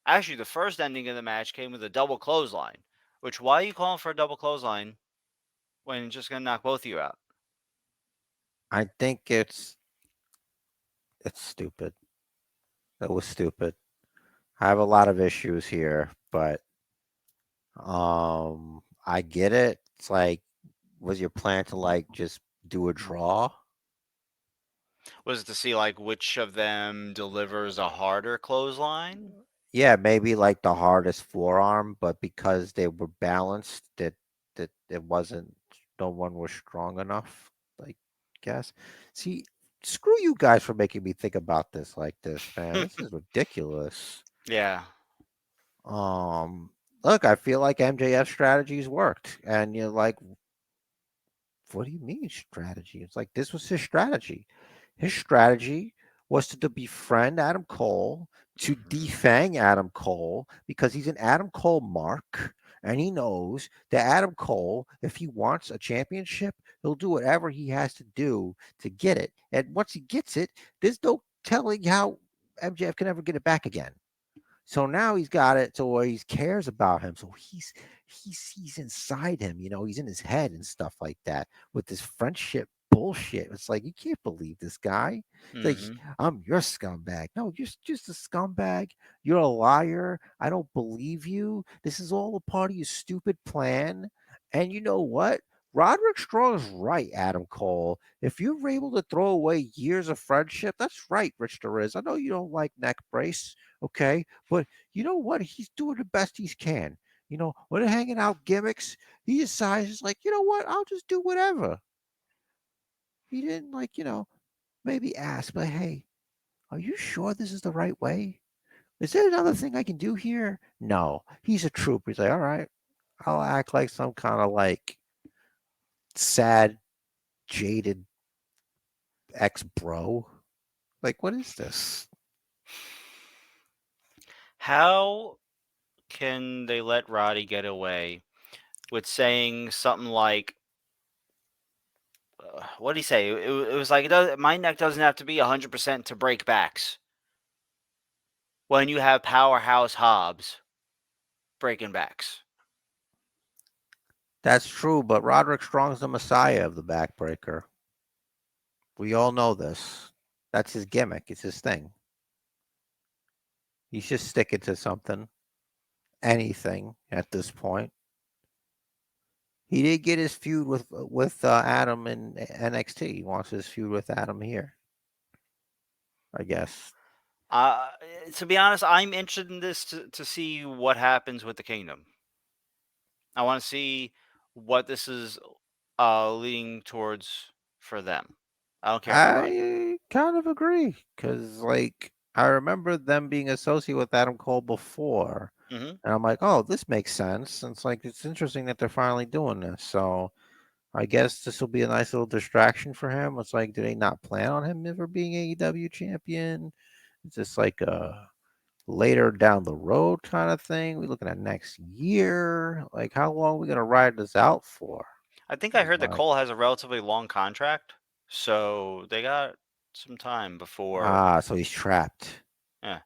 Actually, the first ending of the match came with a double clothesline. Which why are you calling for a double clothesline when it's just gonna knock both of you out? I think it's stupid. That was stupid. I have a lot of issues here, but I get it. It's like Was your plan to like just do a draw? Was it to see like which of them delivers a harder clothesline? Yeah, maybe like the hardest forearm, but because they were balanced, that it wasn't. No one was strong enough. Like, guess. See, screw you guys for making me think about this like this, man. This is ridiculous. Yeah. Um, Look, I feel like MJF strategies worked, and you're like, what do you mean strategy? It's like this was his strategy. His strategy was to befriend Adam Cole, to Mhm. defang Adam Cole, because he's an Adam Cole mark. And he knows that Adam Cole, if he wants a championship, he'll do whatever he has to do to get it. And once he gets it, there's no telling how MJF can ever get it back again. So now he's got it to where he cares about him. So he's inside him, he's in his head and stuff like that with this friendship bullshit. It's like you can't believe this guy. It's like Mhm. I'm your scumbag. No, you're just a scumbag. You're a liar. I don't believe you. This is all a part of your stupid plan. And you know what? Roderick Strong is right, Adam Cole. If you're able to throw away years of friendship, that's right, Rich Derriz. I know you don't like neck brace, okay? But you know what? He's doing the best he can. When they're hanging out gimmicks, he decides, like, you know what? I'll just do whatever. He didn't, like, maybe ask, but hey, are you sure this is the right way? Is there another thing I can do here? No. He's a trooper. He's like, all right, I'll act like some kind of like sad, jaded ex bro. Like, what is this? How can they let Roddy get away with saying something like, what did he say? It was like, my neck doesn't have to be 100% to break backs when you have Powerhouse Hobbs breaking backs. That's true, but Roderick Strong's the messiah of the backbreaker. We all know this. That's his gimmick. It's his thing. He's just sticking to something, anything at this point. He did get his feud with Adam in NXT. He wants his feud with Adam here, I guess. Uh, to be honest, I'm interested in this to see what happens with the Kingdom. I want to see what this is leading towards for them. I don't care for Roddy. I kind of agree because, like, I remember them being associated with Adam Cole before, Hmm. and I'm like, oh, this makes sense. And it's like it's interesting that they're finally doing this. So I guess this will be a nice little distraction for him. It's like, do they not plan on him ever being AEW champion? Is this like a later down the road kind of thing? We looking at next year? Like, how long are we gonna ride this out for? I think I Is heard that my Cole has a relatively long contract, so they got some time before. so he's trapped. Yeah.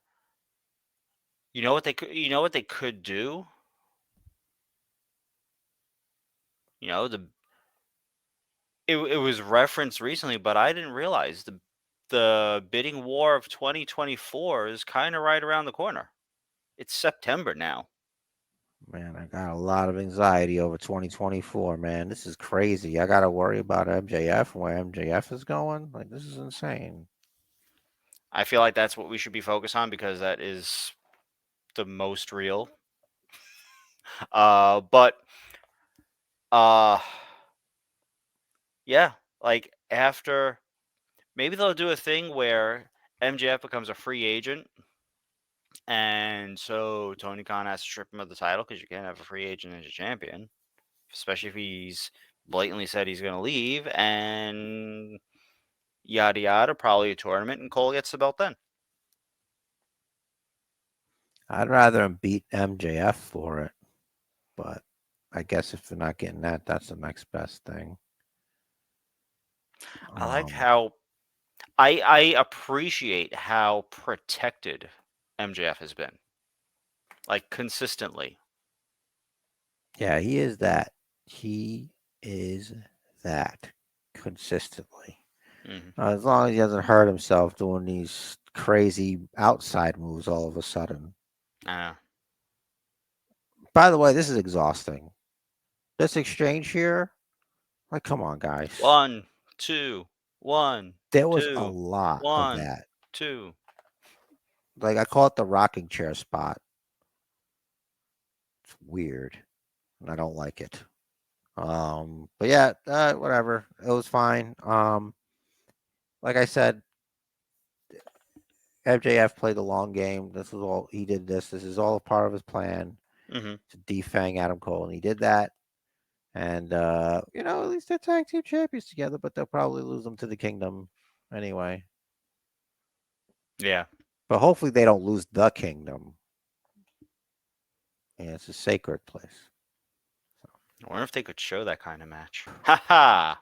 You know what they could? You know what they could do? The it was referenced recently, but I didn't realize the bidding war of 2024 is kind of right around the corner. It's September now. Man, I got a lot of anxiety over 2024, man. This is crazy. I got to worry about MJF and where MJF is going. Like, this is insane. I feel like that's what we should be focused on because that is the most real. But uh, yeah, like after maybe they'll do a thing where MJF becomes a free agent, and so Tony Khan has to strip him of the title because you can't have a free agent as a champion, especially if he's blatantly said he's going to leave, and yada yada, probably a tournament, and Cole gets the belt then. I'd rather him beat MJF for it, but I guess if they're not getting that, that's the next best thing. I like Um, how I appreciate how protected MJF has been, like consistently. yeah, he is that. He is that consistently. Hmm. As long as he doesn't hurt himself doing these crazy outside moves all of a sudden. Uh, By the way, this is exhausting. This exchange here, Like, come on, guys. 1, 2, 1, There was a 2, lot of 1, that. 2. Like, I call it the rocking chair spot. It's weird, and I don't like it. But yeah, whatever. It was fine. Like I said, MJF played the long game. This was all he did. This is all a part of his plan Mm-hmm. to defang Adam Cole, and he did that. And at least they're tag team champions together, but they'll probably lose them to the Kingdom anyway. Yeah. But hopefully they don't lose the Kingdom. Yeah, it's a sacred place. I wonder if they could show that kind of match. Ha ha!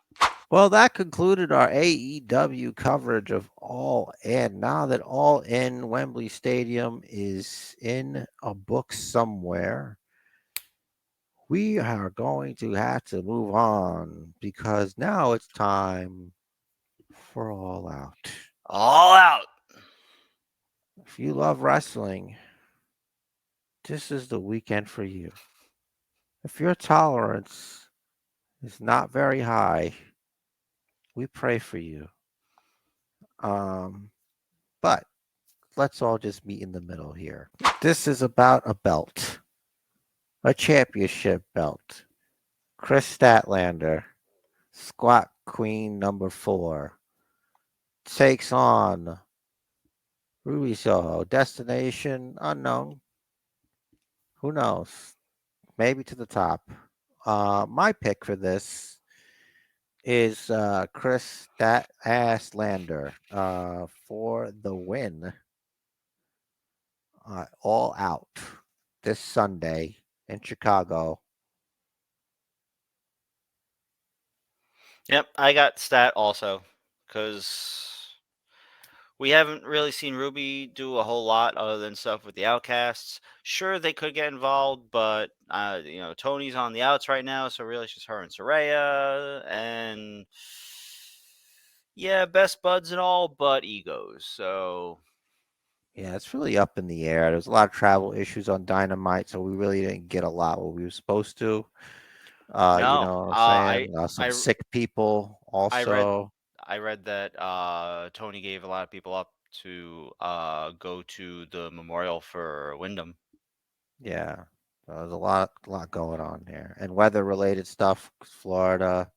Well, that concluded our AEW coverage of All In. Now that All In Wembley Stadium is in a book somewhere, we are going to have to move on because now it's time for All Out. All out. If you love wrestling, this is the weekend for you. If your tolerance is not very high, we pray for you. But let's all just meet in the middle here. This is about a belt, a championship belt. Chris Statlander, Squat Queen number 4, takes on Ruby Soho. Destination unknown. Who knows? Maybe to the top. My pick for this is Chris Statlander for the win. All Out this Sunday in Chicago. Yep, I got stat also because we haven't really seen Ruby do a whole lot other than stuff with the Outcasts. Sure, they could get involved, but Tony's on the outs right now, so really it's just her and Saraya, and yeah, best buds and all, but egos. So Yeah, it's really up in the air. There's a lot of travel issues on Dynamite, so we really didn't get a lot what we were supposed to. You no, know what I'm I saying? Some I sick people I read also. I read that Tony gave a lot of people up to go to the memorial for Wyndham. Yeah, there's a lot going on there, and weather-related stuff, Florida,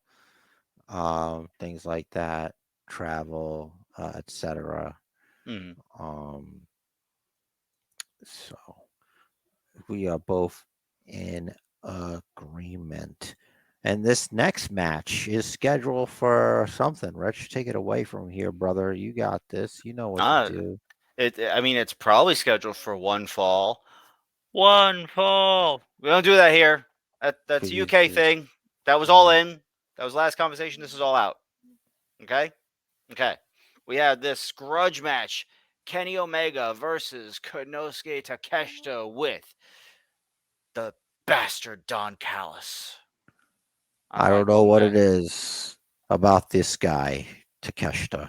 things like that, travel, etc. Mm. Um, so we are both in agreement. And this next match is scheduled for something. Rich, take it away from here, brother. You got this. You know what to Uh, do. I mean, it's probably scheduled for one fall. One fall. We don't do that here. That's a We UK just, thing. That was all in. That was last conversation. This is all out. Okay? Okay. We had this grudge match. Kenny Omega versus Konosuke Takeshita with the bastard Don Callis. All I right, don't know young what it man. is about this guy, Takeshita.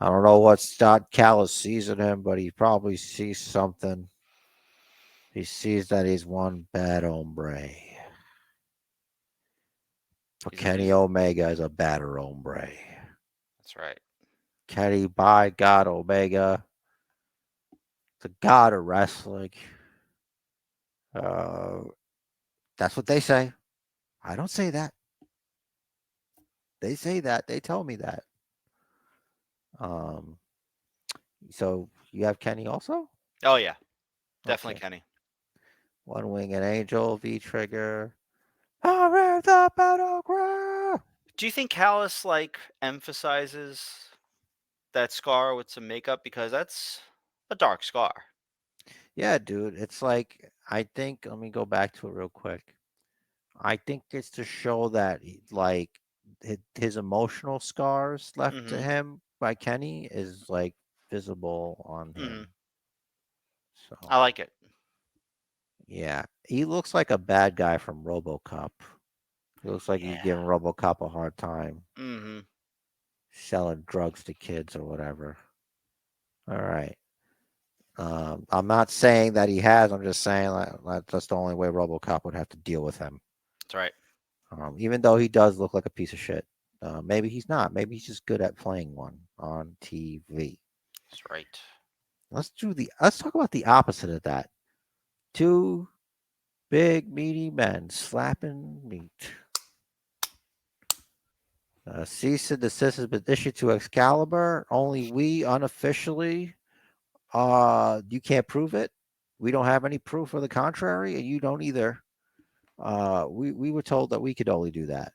I don't know what Scott Callis sees in him, but he probably sees something. He sees that he's one bad hombre. But Kenny He's Omega is a badder hombre. that's right. Kenny, by God, Omega, the god of wrestling. Uh, that's what they say. I don't say that. They say that. They tell me that. Um, so you have Kenny also? Oh yeah, definitely Okay. Kenny. One Winged Angel, V Trigger. Hurry the battleground. Do you think Callis emphasizes that scar with some makeup because that's a dark scar? Yeah, dude. It's like, I think, let me go back to it real quick. I think it's to show that, his emotional scars left to Mm-hmm. him by Kenny is like visible on Mm-hmm. him. I So, like it. yeah, he looks like a bad guy from RoboCop. He looks like he's Yeah. giving RoboCop a hard time, Mm-hmm. selling drugs to kids or whatever. All right. I'm not saying that he has. I'm just saying that's the only way RoboCop would have to deal with him. That's right. Even though he does look like a piece of shit. Maybe he's not. Maybe he's just good at playing one on TV. That's right. Let's talk about the opposite of that. Two big meaty men slapping meat. Cease and desist has been issued to Excalibur. Only we unofficially. You can't prove it. We don't have any proof of the contrary, and you don't either. We were told that we could only do that.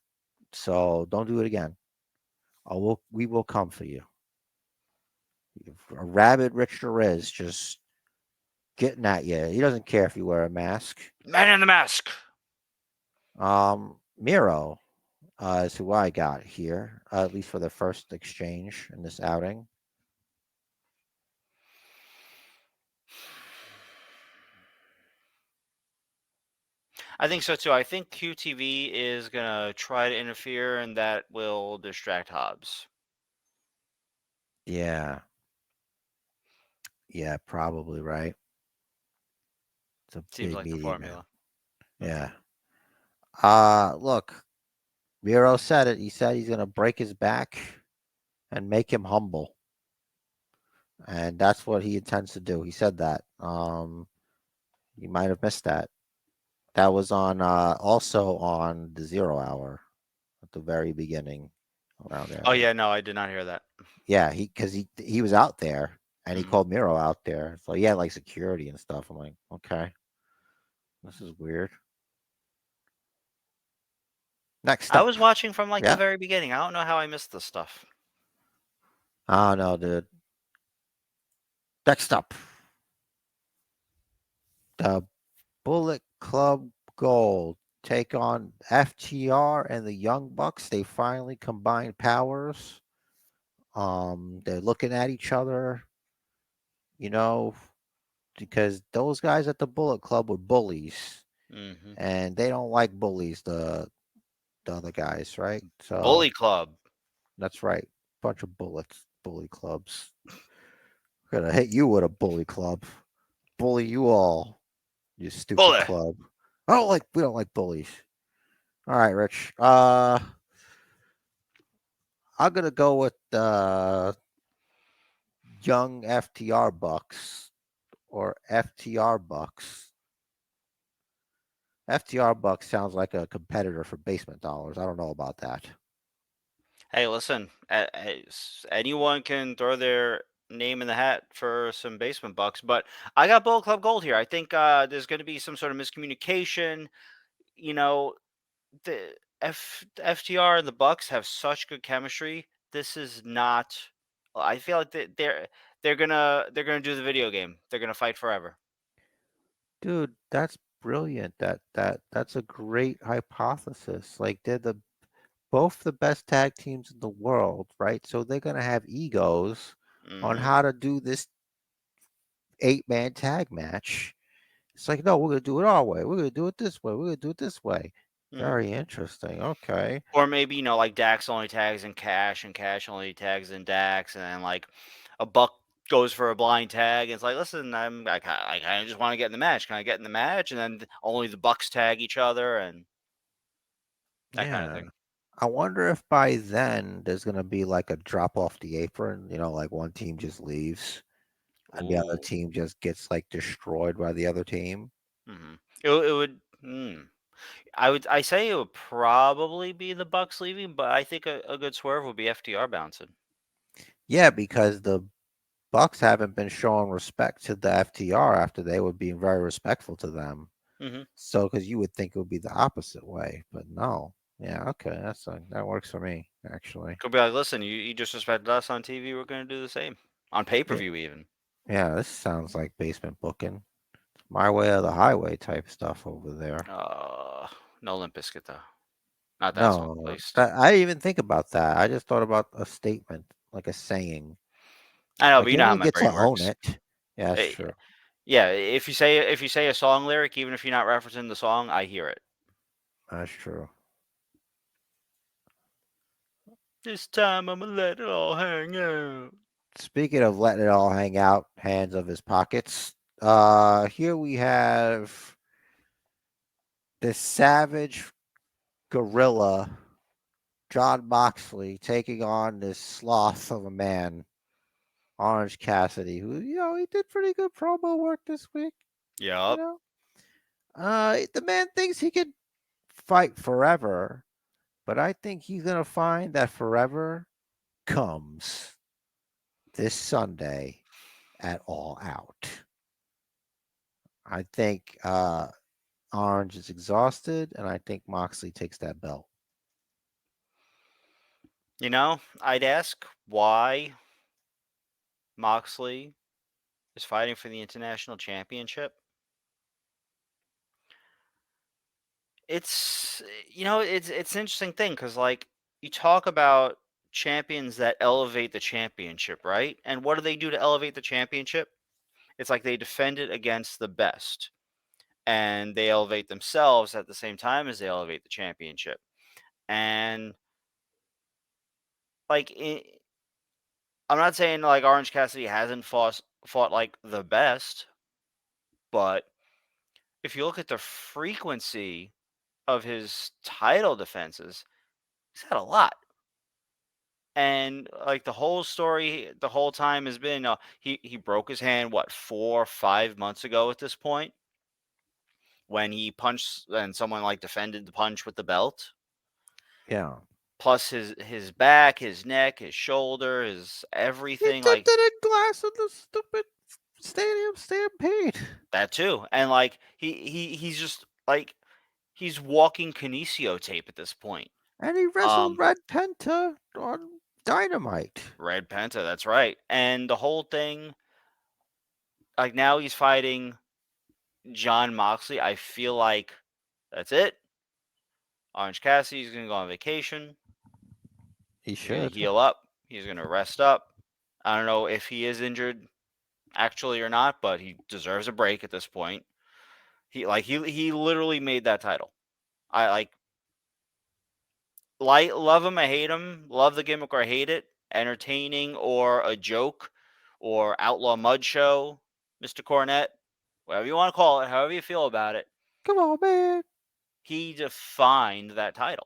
So don't do it again. We will come for you. A rabid Rich is just getting at you. He doesn't care if you wear a mask. Man in the mask. Miro is who I got here, at least for the first exchange in this outing. I think so too. I think QTV is gonna try to interfere, and that will distract Hobbs. Yeah. Yeah, probably right. It's a Seems big like the meaty man. formula. Yeah. Look, Miro said it. He said he's gonna break his back and make him humble. And that's what he intends to do. He said that. You might have missed that. That was on also on the 0 hour at the very beginning around there. Oh yeah, no, I did not hear that. Yeah, he was out there and he Mhm. called Miro out there. So he had like security and stuff. I'm like, okay, this is weird. Next I up. was watching from like the Yeah. very beginning. I don't know how I missed this stuff. Oh no, dude. Next up. The Bullet Club Gold take on FTR and the Young Bucks. They finally combined powers. They're looking at each other, you know, because those guys at the Bullet Club were bullies, Hmm. and they don't like bullies. The other guys, right? So Bully Club. that's right. Bunch of bullets, bully clubs. Gonna hit you with a bully club. Bully you all, you stupid Bully. club. We don't like bullies. All right, Rich. I'm gonna go with young FTR Bucks or FTR Bucks. FTR Bucks sounds like a competitor for basement dollars. I don't know about that. Hey, listen. Anyone can throw their name in the hat for some basement bucks, but I got Bullet Club Gold here. I think there's going to be some sort of miscommunication. You know, the FTR and the Bucks have such good chemistry. This is not. I feel like they're gonna do the video game. They're gonna fight forever. Dude, that's brilliant. That's a great hypothesis. Like they're the both the best tag teams in the world, right? So they're gonna have egos on Hmm. how to do this 8-man tag match. It's like, no, we're gonna do it our way. We're gonna do it this way. We're gonna do it this way. Hmm. Very interesting. Okay. Or maybe like Dax only tags in Cash, and Cash only tags in Dax, and then like a Buck goes for a blind tag. And it's like, listen, I kind of just want to get in the match. Can I get in the match? And then only the Bucks tag each other and that kind of Yeah. thing. I wonder if by then there's gonna be like a drop off the apron, like one team just leaves and the other Ooh. team just gets like destroyed by the other team. Hmm. It would. I say it would probably be the Bucks leaving, but I think a good swerve would be FTR bouncing. Yeah, because the Bucks haven't been showing respect to the FTR after they were being very respectful to them. Hmm. So, because you would think it would be the opposite way, but no. Yeah, okay, that works for me actually. Could be like, listen, you disrespected us on TV. We're going to do the same on pay per Yeah, view, even. yeah, this sounds like basement booking, my way or the highway type stuff over there. Uh, no Limp Bizkit though. Not that song, at No, least. I didn't even think about that. I just thought about a statement, like a saying. I know, but Like you you know don't how even my get to brain own works. it. Yeah, that's Eh, true. yeah, if you say a song lyric, even if you're not referencing the song, I hear it. That's true. This time I'm gonna let it all hang out. Speaking of letting it all hang out, hands of his pockets. Here we have the Savage gorilla John Moxley taking on this sloth of a man, Orange Cassidy, who he did pretty good promo work this week. You Yup. know, the man thinks he could fight forever, but I think he's gonna find that forever comes this Sunday at All Out. I think Orange is exhausted, and I think Moxley takes that belt. I'd ask why Moxley is fighting for the international championship. It's an interesting thing because like you talk about champions that elevate the championship, right? And what do they do to elevate the championship? It's like they defend it against the best, and they elevate themselves at the same time as they elevate the championship. And like I'm not saying like Orange Cassidy hasn't fought like the best, but if you look at the frequency of his title defenses, he's had a lot. And like the whole story, the whole time has been he broke his hand what 4 or 5 months ago at this point when he punched and someone like defended the punch with the belt. Yeah, Plus his back, his neck, his shoulder, his he everything did like that in glass of the stupid stadium stampede, that too. And like he's just like he's walking kinesio tape at this point. and he wrestled Red Penta on Dynamite. Red Penta, that's right. And the whole thing, like now he's fighting John Moxley. I feel like that's it. Orange Cassidy's gonna go on vacation. He He's gonna should. heal up. He's gonna rest up. I don't know if he is injured actually or not, but he deserves a break at this point. He literally made that title. I love him, I hate him, love the gimmick or hate it, entertaining or a joke or outlaw mud show, Mr. Cornette, whatever you want to call it, however you feel about it. Come on, man. He defined that title.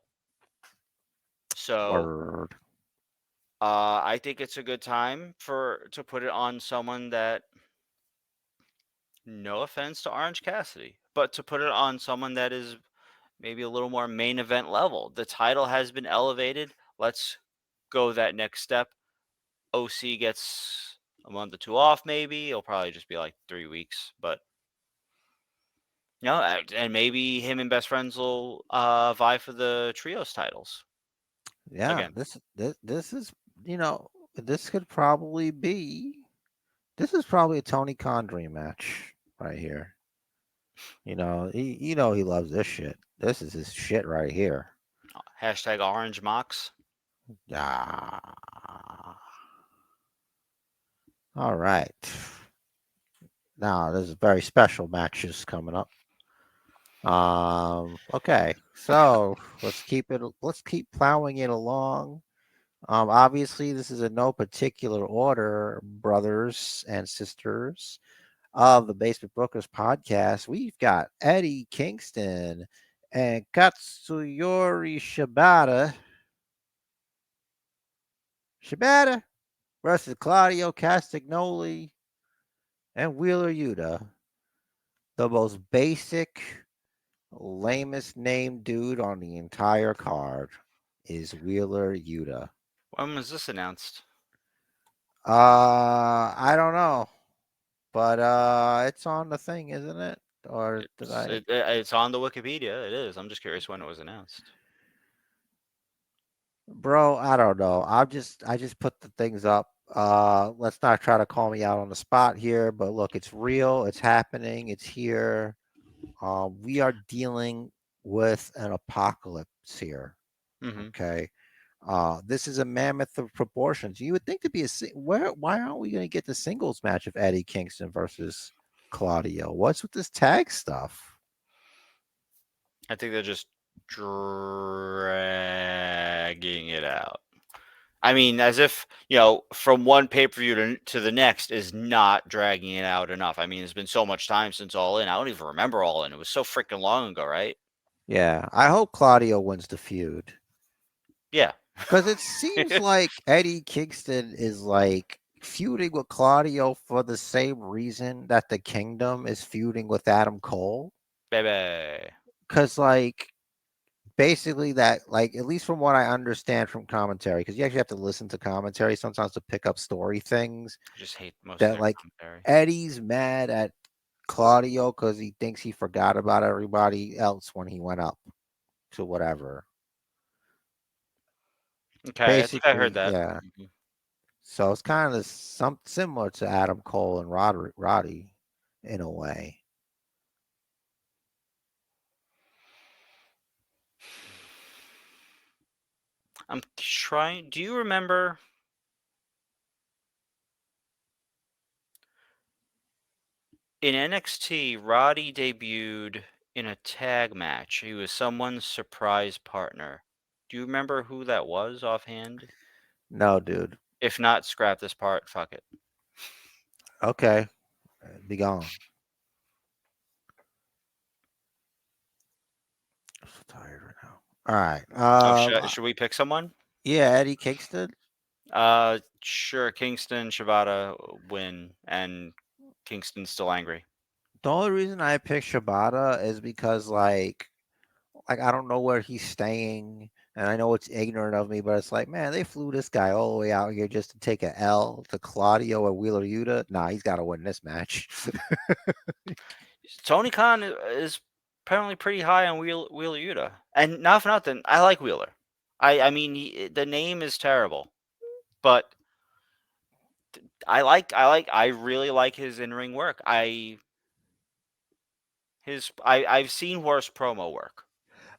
So Word. I think it's a good time to put it on someone that, no offense to Orange Cassidy, but to put it on someone that is maybe a little more main event level. The title has been elevated. Let's go that next step. OC gets a month or two off, maybe. It'll probably just be like 3 weeks, but and maybe him and best friends will vie for the trios titles Yeah, again. this is this could probably be. This is probably a Tony Khan dream match right here. He loves this shit. This is his shit right here. Hashtag Orange Mox. Yeah. All right. Now there's very special matches coming up. Okay, so let's keep plowing it along. Obviously this is in no particular order, brothers and sisters of the Basement Bookers podcast. We've got Eddie Kingston and Katsuyori Shibata versus Claudio Castagnoli and Wheeler Yuta. The most basic, lamest named dude on the entire card is Wheeler Yuta. When was this announced? I don't know, but it's on the thing, isn't it? Or did I? It's on the Wikipedia. It is. I'm just curious when it was announced. Bro, I don't know. I just put the things up. Let's not try to call me out on the spot here, but look, it's real, it's happening, it's here. We are dealing with an apocalypse here. Mm-hmm. Okay. This is a mammoth of proportions. You would think to be why aren't we going to get the singles match of Eddie Kingston versus Claudio? What's with this tag stuff? I think they're just dragging it out. I mean, as if, from one pay per view to the next is not dragging it out enough. I mean, it's been so much time since All In. I don't even remember All In. It was so freaking long ago, right? Yeah, I hope Claudio wins the feud Yeah. because it seems like Eddie Kingston is like feuding with Claudio for the same reason that the Kingdom is feuding with Adam Cole. Baby. Because like basically that like at least from what I understand from commentary, because you actually have to listen to commentary sometimes to pick up story things I just hate most of that their like commentary. Eddie's mad at Claudio because he thinks he forgot about everybody else when he went up to whatever. Okay, I think I heard Basically, that. yeah. Mhm. So it's kind of some similar to Adam Cole and Roddy in a way. I'm trying. Do you remember in NXT, Roddy debuted in a tag match? He was someone's surprise partner. Do you remember who that was offhand? No, dude. If not, scrap this part. Fuck it. Okay, be gone. I'm so tired right now. All right. Oh, should we pick someone? Yeah, Eddie Kingston. Sure. Kingston, Shibata win, and Kingston's still angry. The only reason I picked Shibata is because like I don't know where he's staying, and I know it's ignorant of me, but it's like, man, they flew this guy all the way out here just to take a L to Claudio or Wheeler Yuta. Nah, he's got to win this match. Tony Khan is apparently pretty high on Wheeler Yuta, and not for nothing, I like Wheeler. I mean, the name is terrible, but I really like his in ring work. I've seen worse promo work.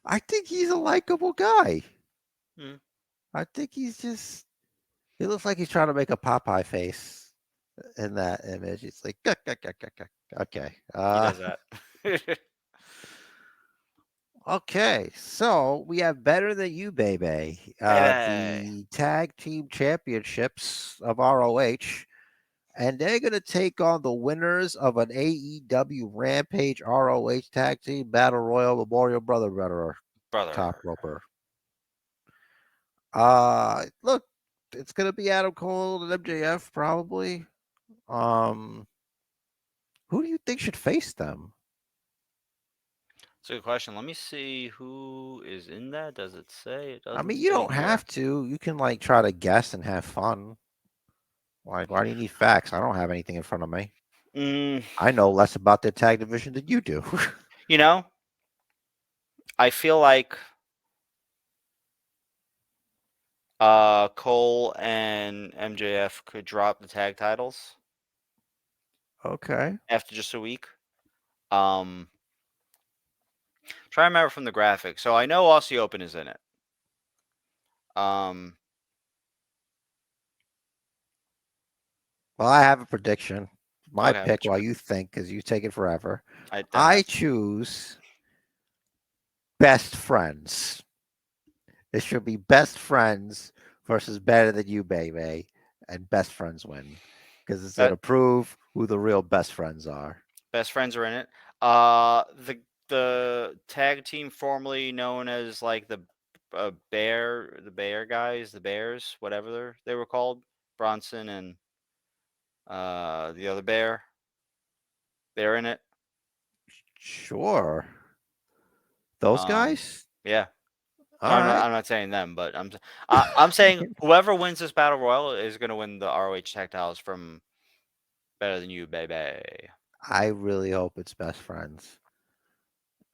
I think he's a likable guy. Mm, I think he's just. He looks like he's trying to make a Popeye face in that image. It's like, "Gah, gah, gah, gah, gah." Okay. he does that. Okay, so we have Better Than You, baby. Baby. The tag team championships of ROH, and they're going to take on the winners of an AEW Rampage ROH Tag Team Battle Royal Memorial Brother top Brother. roper. Look, it's going to be Adam Cole and MJF probably. Um, who do you think should face them? That's a good question. Let me see who is in that. Does it say? It I doesn't mean, you say don't here. have to. You can like try to guess and have fun. Like, why do you need facts? I don't have anything in front of me. Mm, I know less about their tag division than you do. you know, I feel like Cole and MJF could drop the tag titles Okay. after just a week. Um, try to remember from the graphic. So I know Aussie Open is in it. Um, Well, I have a prediction. My okay, pick what's your while pick? you think, because you take it forever. That I has to. choose best friends. It should be best friends versus better than you, baby. And best friends win. Because it's going That to prove who the real best friends are. best friends are in it. The tag team formerly known as like the Bear guys, the Bears, whatever they were called, Bronson and the other Bear, they're in it. Sure. Those Um, guys? yeah. All right. I'm not saying them, but I'm saying whoever wins this battle royal is gonna win the ROH tag titles from Better Than You, baby. I really hope it's best friends.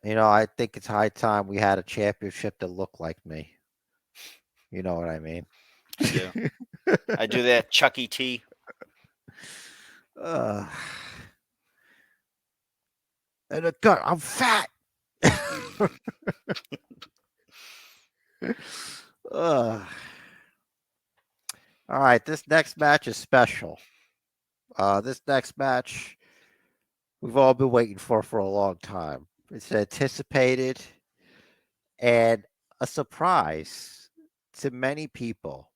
I think it's high time we had a championship that looked like me. You know what I mean? I do. I do that Chuck E. T. uh, and a gut, I'm fat. All right, this next match is special. This next match we've all been waiting for a long time. It's anticipated and a surprise to many people.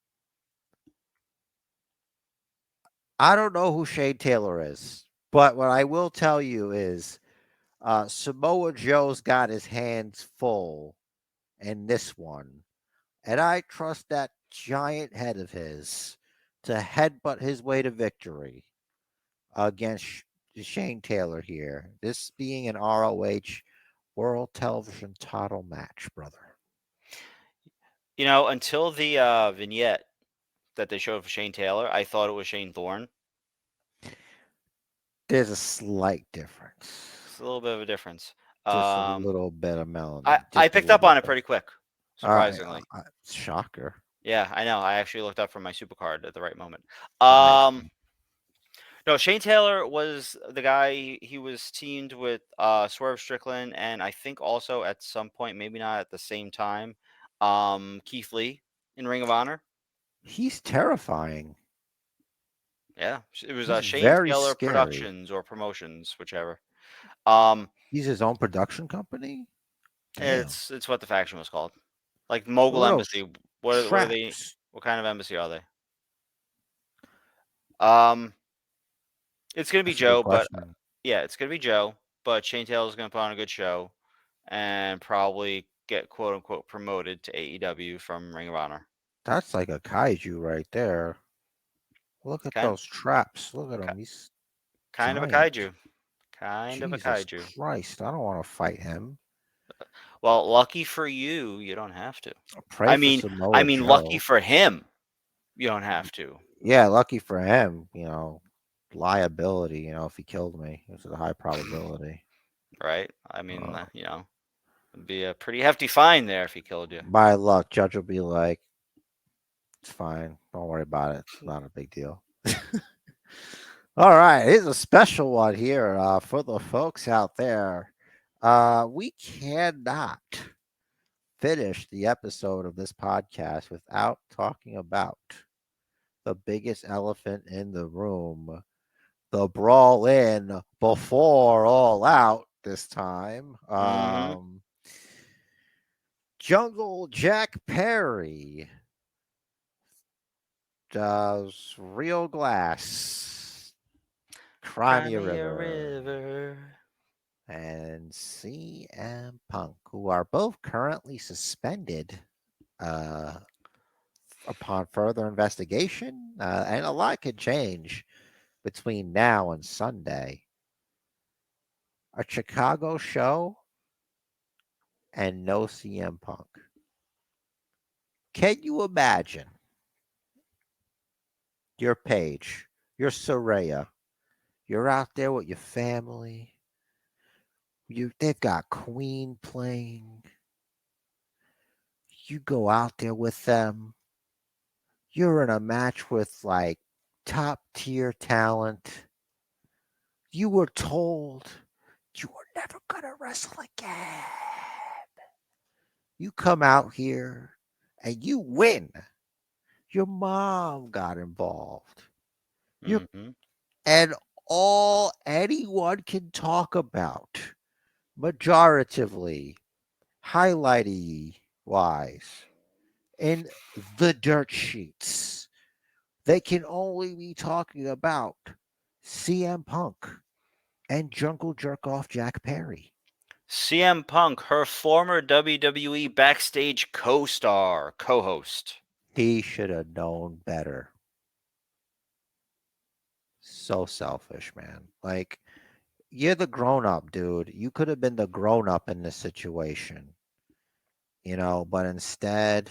I don't know who Shane Taylor is, but what I will tell you is Samoa Joe's got his hands full in this one, and I trust that giant head of his to headbutt his way to victory against Shane Taylor here. This being an ROH World Television title match, brother. Until the vignette that they showed for Shane Taylor, I thought it was Shane Thorne. There's a slight difference. It's a little bit of a difference. Just a Um, little bit of I melanin. I Just a picked little up on it bit. pretty quick, All right. surprisingly. Shocker. Yeah, I know. I actually looked up for my supercard at the right moment. Nice. No, Shane Taylor was the guy. He was teamed with Swerve Strickland, and I think also at some point, maybe not at the same time, Keith Lee in Ring of Honor. He's terrifying. Yeah, it was He's Shane very Taylor scary. Productions or Promotions, whichever. Um, He's his own production company? Damn. it's what the faction was called, like Look Mogul at those Embassy. What are they? traps. What kind of embassy are they? Um, it's gonna be That's a good Joe, but question. yeah, it's gonna be Joe. But Shane Taylor's gonna put on a good show and probably get quote unquote promoted to AEW from Ring of Honor. That's like a kaiju right there. Look at Kind those traps. Look at him. ki- He's kind of a giant. kaiju. Kind of a Jesus kaiju. Christ. I don't want to fight him. Well, lucky for you, you don't have to. Pray I for mean, I Samoa mean, lucky Joe. for him, you don't have to, Yeah, lucky for him. Liability, if he killed me. It's a high probability. right? I mean, Uh, it'd be a pretty hefty fine there if he killed you. by luck, judge will be like, it's fine. Don't worry about it. It's not a big deal. All right. Here's a special one here for the folks out there. We cannot finish the episode of this podcast without talking about the biggest elephant in the room, the brawl in before all out this time. Hmm. Jungle Jack Perry does Real Glass, Crimea Crimea River, River. and CM Punk, who are both currently suspended uh, upon further investigation, and a lot could change between now and Sunday. A Chicago show and no CM Punk. Can you imagine your Paige, your Soraya? You're out there with your family. They've got Queen playing. You go out there with them. You're in a match with like top tier talent. You were told you were never gonna wrestle again. You come out here and you win. Your mom got involved. You Hmm. and all anyone can talk about, majoritively, highlighty wise, in the dirt sheets, they can only be talking about CM Punk and Jungle Jerk Off Jack Perry. CM Punk, her former WWE backstage co-star, co-host. He should have known better. So selfish, man. Like, you're the grown up, dude. You could have been the grown up in this situation, but instead,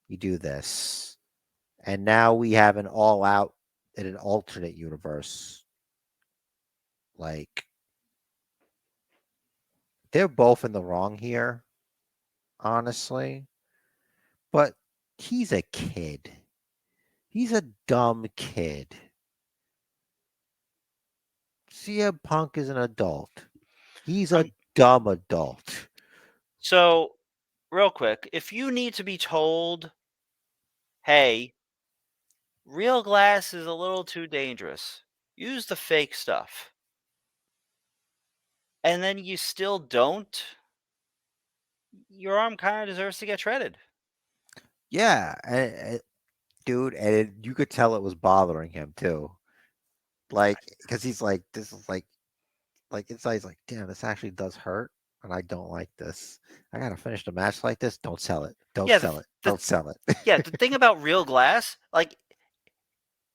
you do this. And now we have an all out in an alternate universe. Like, they're both in the wrong here, honestly. But he's a kid. He's a dumb kid. CM Punk is an adult. He's a Um, dumb adult. so real quick, if you need to be told, hey, real glass is a little too dangerous, use the fake stuff, and then you still don't, your arm kind of deserves to get shredded. Yeah, dude, and you could tell it was bothering him too. Like, because he's like, this is like inside he's like, damn, this actually does hurt, and I don't like this. I gotta finish the match like this. Don't sell it. Don't Yeah, sell it. the Don't sell it. yeah, the thing about real glass, like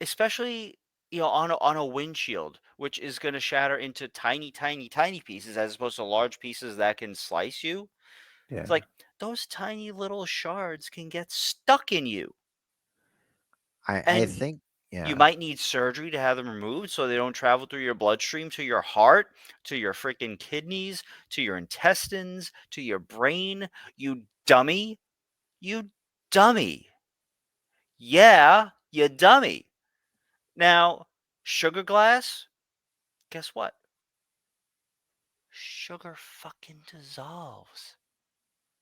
especially on a windshield, which is going to shatter into tiny, tiny, tiny pieces as opposed to large pieces that can slice you. It's Yeah, like those tiny little shards can get stuck in you, I and think you yeah. might need surgery to have them removed so they don't travel through your bloodstream to your heart, to your freaking kidneys, to your intestines, to your brain. You dummy. You dummy. Yeah, you dummy. Now, sugar glass, guess what? Sugar fucking dissolves.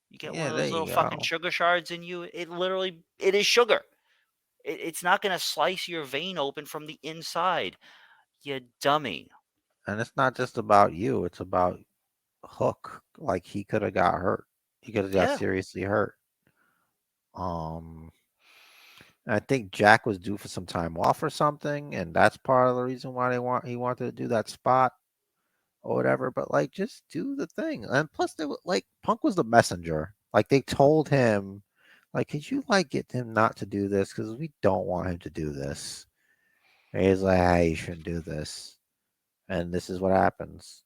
You get one Yeah, of there those little you fucking go. sugar shards in you, it is sugar. It's not going to slice your vein open from the inside. You dummy. And it's not just about you, it's about Hook. Like he could have got hurt. He could have got Yeah. seriously hurt. Um I think Jack was due for some time off or something, and that's part of the reason why he wanted to do that spot or whatever. But like, just do the thing. And plus, they were like, Punk was the messenger. Like they told him, like, could you like get him not to do this because we don't want him to do this. And he's like, hey, you shouldn't do this, and this is what happens.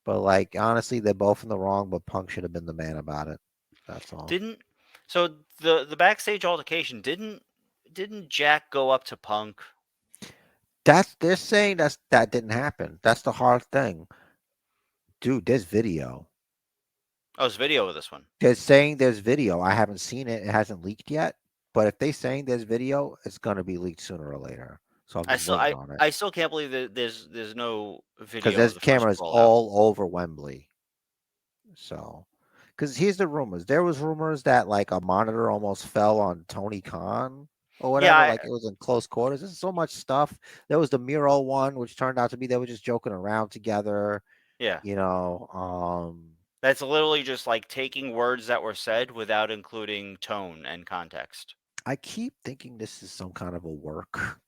But like, honestly, they're both in the wrong. But Punk should have been the man about it. That's all. Didn't so the backstage altercation didn't Jack go up to Punk? That's they're saying that didn't happen. That's the hard thing, dude. There's video. Oh, there's video of this one. They're saying there's video. I haven't seen it. It hasn't leaked yet. But if they're saying there's video, it's gonna be leaked sooner or later. So I'm I just still waiting I on it. I still can't believe that there's no Because video of there's the first cameras rollout. all over Wembley. So, because here's the rumors. There was rumors that like a monitor almost fell on Tony Khan or Yeah, whatever. I, Like it was in close quarters. There's so much stuff. There was the Miro one, which turned out to be they were just joking around together. yeah. You know, That's literally just like taking words that were said without including tone and context. I keep thinking this is some kind of a work.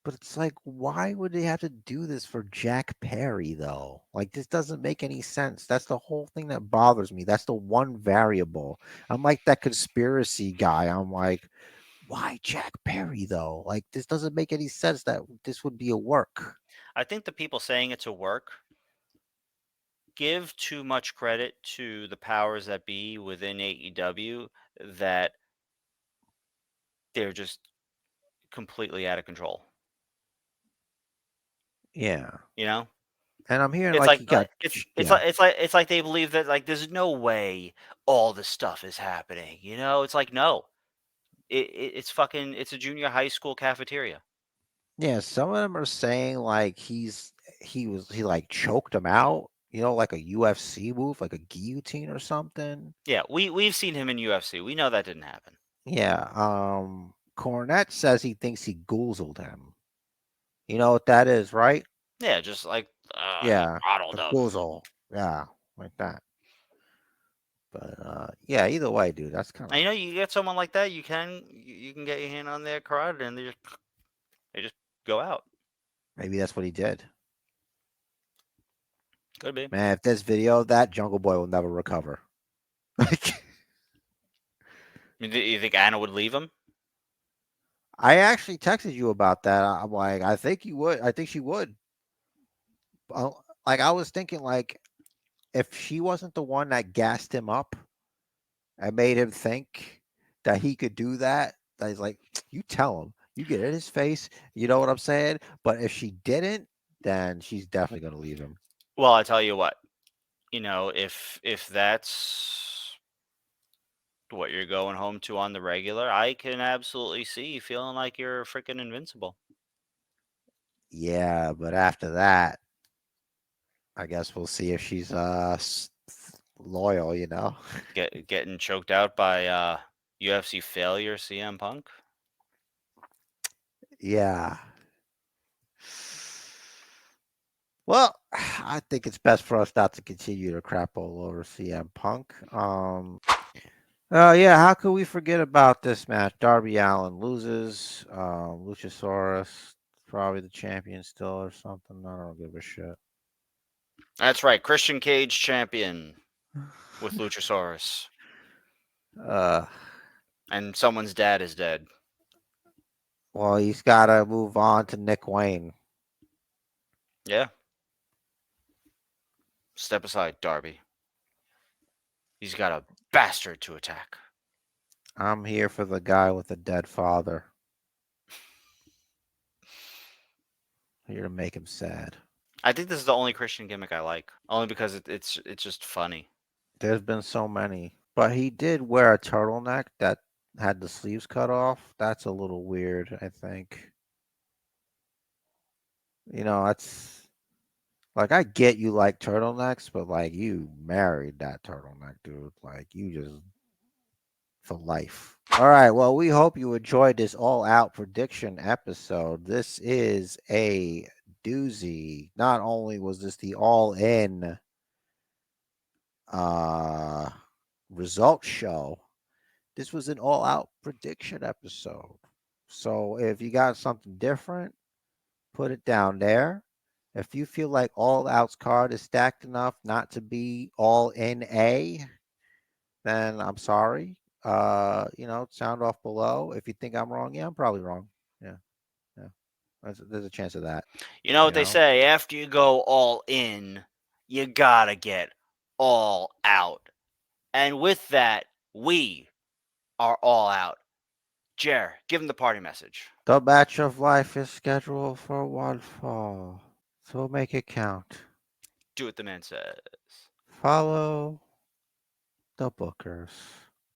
But it's like, why would they have to do this for Jack Perry, though? Like, this doesn't make any sense. That's the whole thing that bothers me. That's the one variable. I'm like that conspiracy guy. I'm like, why Jack Perry, though? Like, this doesn't make any sense that this would be a work. I think the people saying it's a work give too much credit to the powers that be within AEW that they're just completely out of control. Yeah. You know? And I'm hearing It's like like he got, yeah. it's like they believe that like there's no way all this stuff is happening. You know? It's like no. It's fucking it's a junior high school cafeteria. Yeah. Some of them are saying like he like choked him out, like a UFC move, like a guillotine or something. Yeah, we've seen him in UFC. We know that didn't happen. Yeah, Cornette says he thinks he goozled him. You know what that is, right? Yeah, just like he Yeah, throttled a him. goozle. Yeah, like that. But yeah, either way, dude, that's kind And of you know, you get someone like that, you can get your hand on their carotid, and they just go out. maybe that's what he did. Could be. Man, if there's video of that, Jungle Boy will never recover. Like, You think Anna would leave him? I actually texted you about that. I'm like, I think you would. I think she would. Uh, like, I was thinking, like, if she wasn't the one that gassed him up, I made him think that he could do that. That he's like, you tell him, you get in his face. You know what I'm saying? But if she didn't, then she's definitely gonna leave him. Well, I tell you what. You know, if that's what you're going home to on the regular, I can absolutely see you feeling like you're freaking invincible. Yeah, but after that, I guess we'll see if she's loyal. Getting choked out by UFC failure CM Punk. Yeah. Well, I think it's best for us not to continue to crap all over CM Punk. Yeah, how could we forget about this match? Darby Allen loses. Luchasaurus, probably the champion still or something. I don't give a shit. That's right. Christian Cage champion with Luchasaurus. Uh, And someone's dad is dead. well, he's got to move on to Nick Wayne. Yeah. Step aside, Darby. He's got a bastard to attack. I'm here for the guy with the dead father. Here to make him sad. I think this is the only Christian gimmick I like. Only because it's just funny. There's been so many, but he did wear a turtleneck that had the sleeves cut off. That's a little weird, I think. That's like I get you like turtlenecks, but like you married that turtleneck, dude. Like you just for life. All right. Well, we hope you enjoyed this all out prediction episode. This is a doozy. Not only was this the all in uh results show, this was an all out prediction episode. So if you got something different, put it down there. If you feel like all out's card is stacked enough not to be all in A, then I'm sorry. Sound off below. If you think I'm wrong, yeah, I'm probably wrong. Yeah, yeah. There's a chance of that. You know You what they know, say? After you go all in, you gotta get all out. And with that, we are all out. Jer, give him the party message. the match of life is scheduled for one fall, so make it count. Do what the man says. Follow the bookers.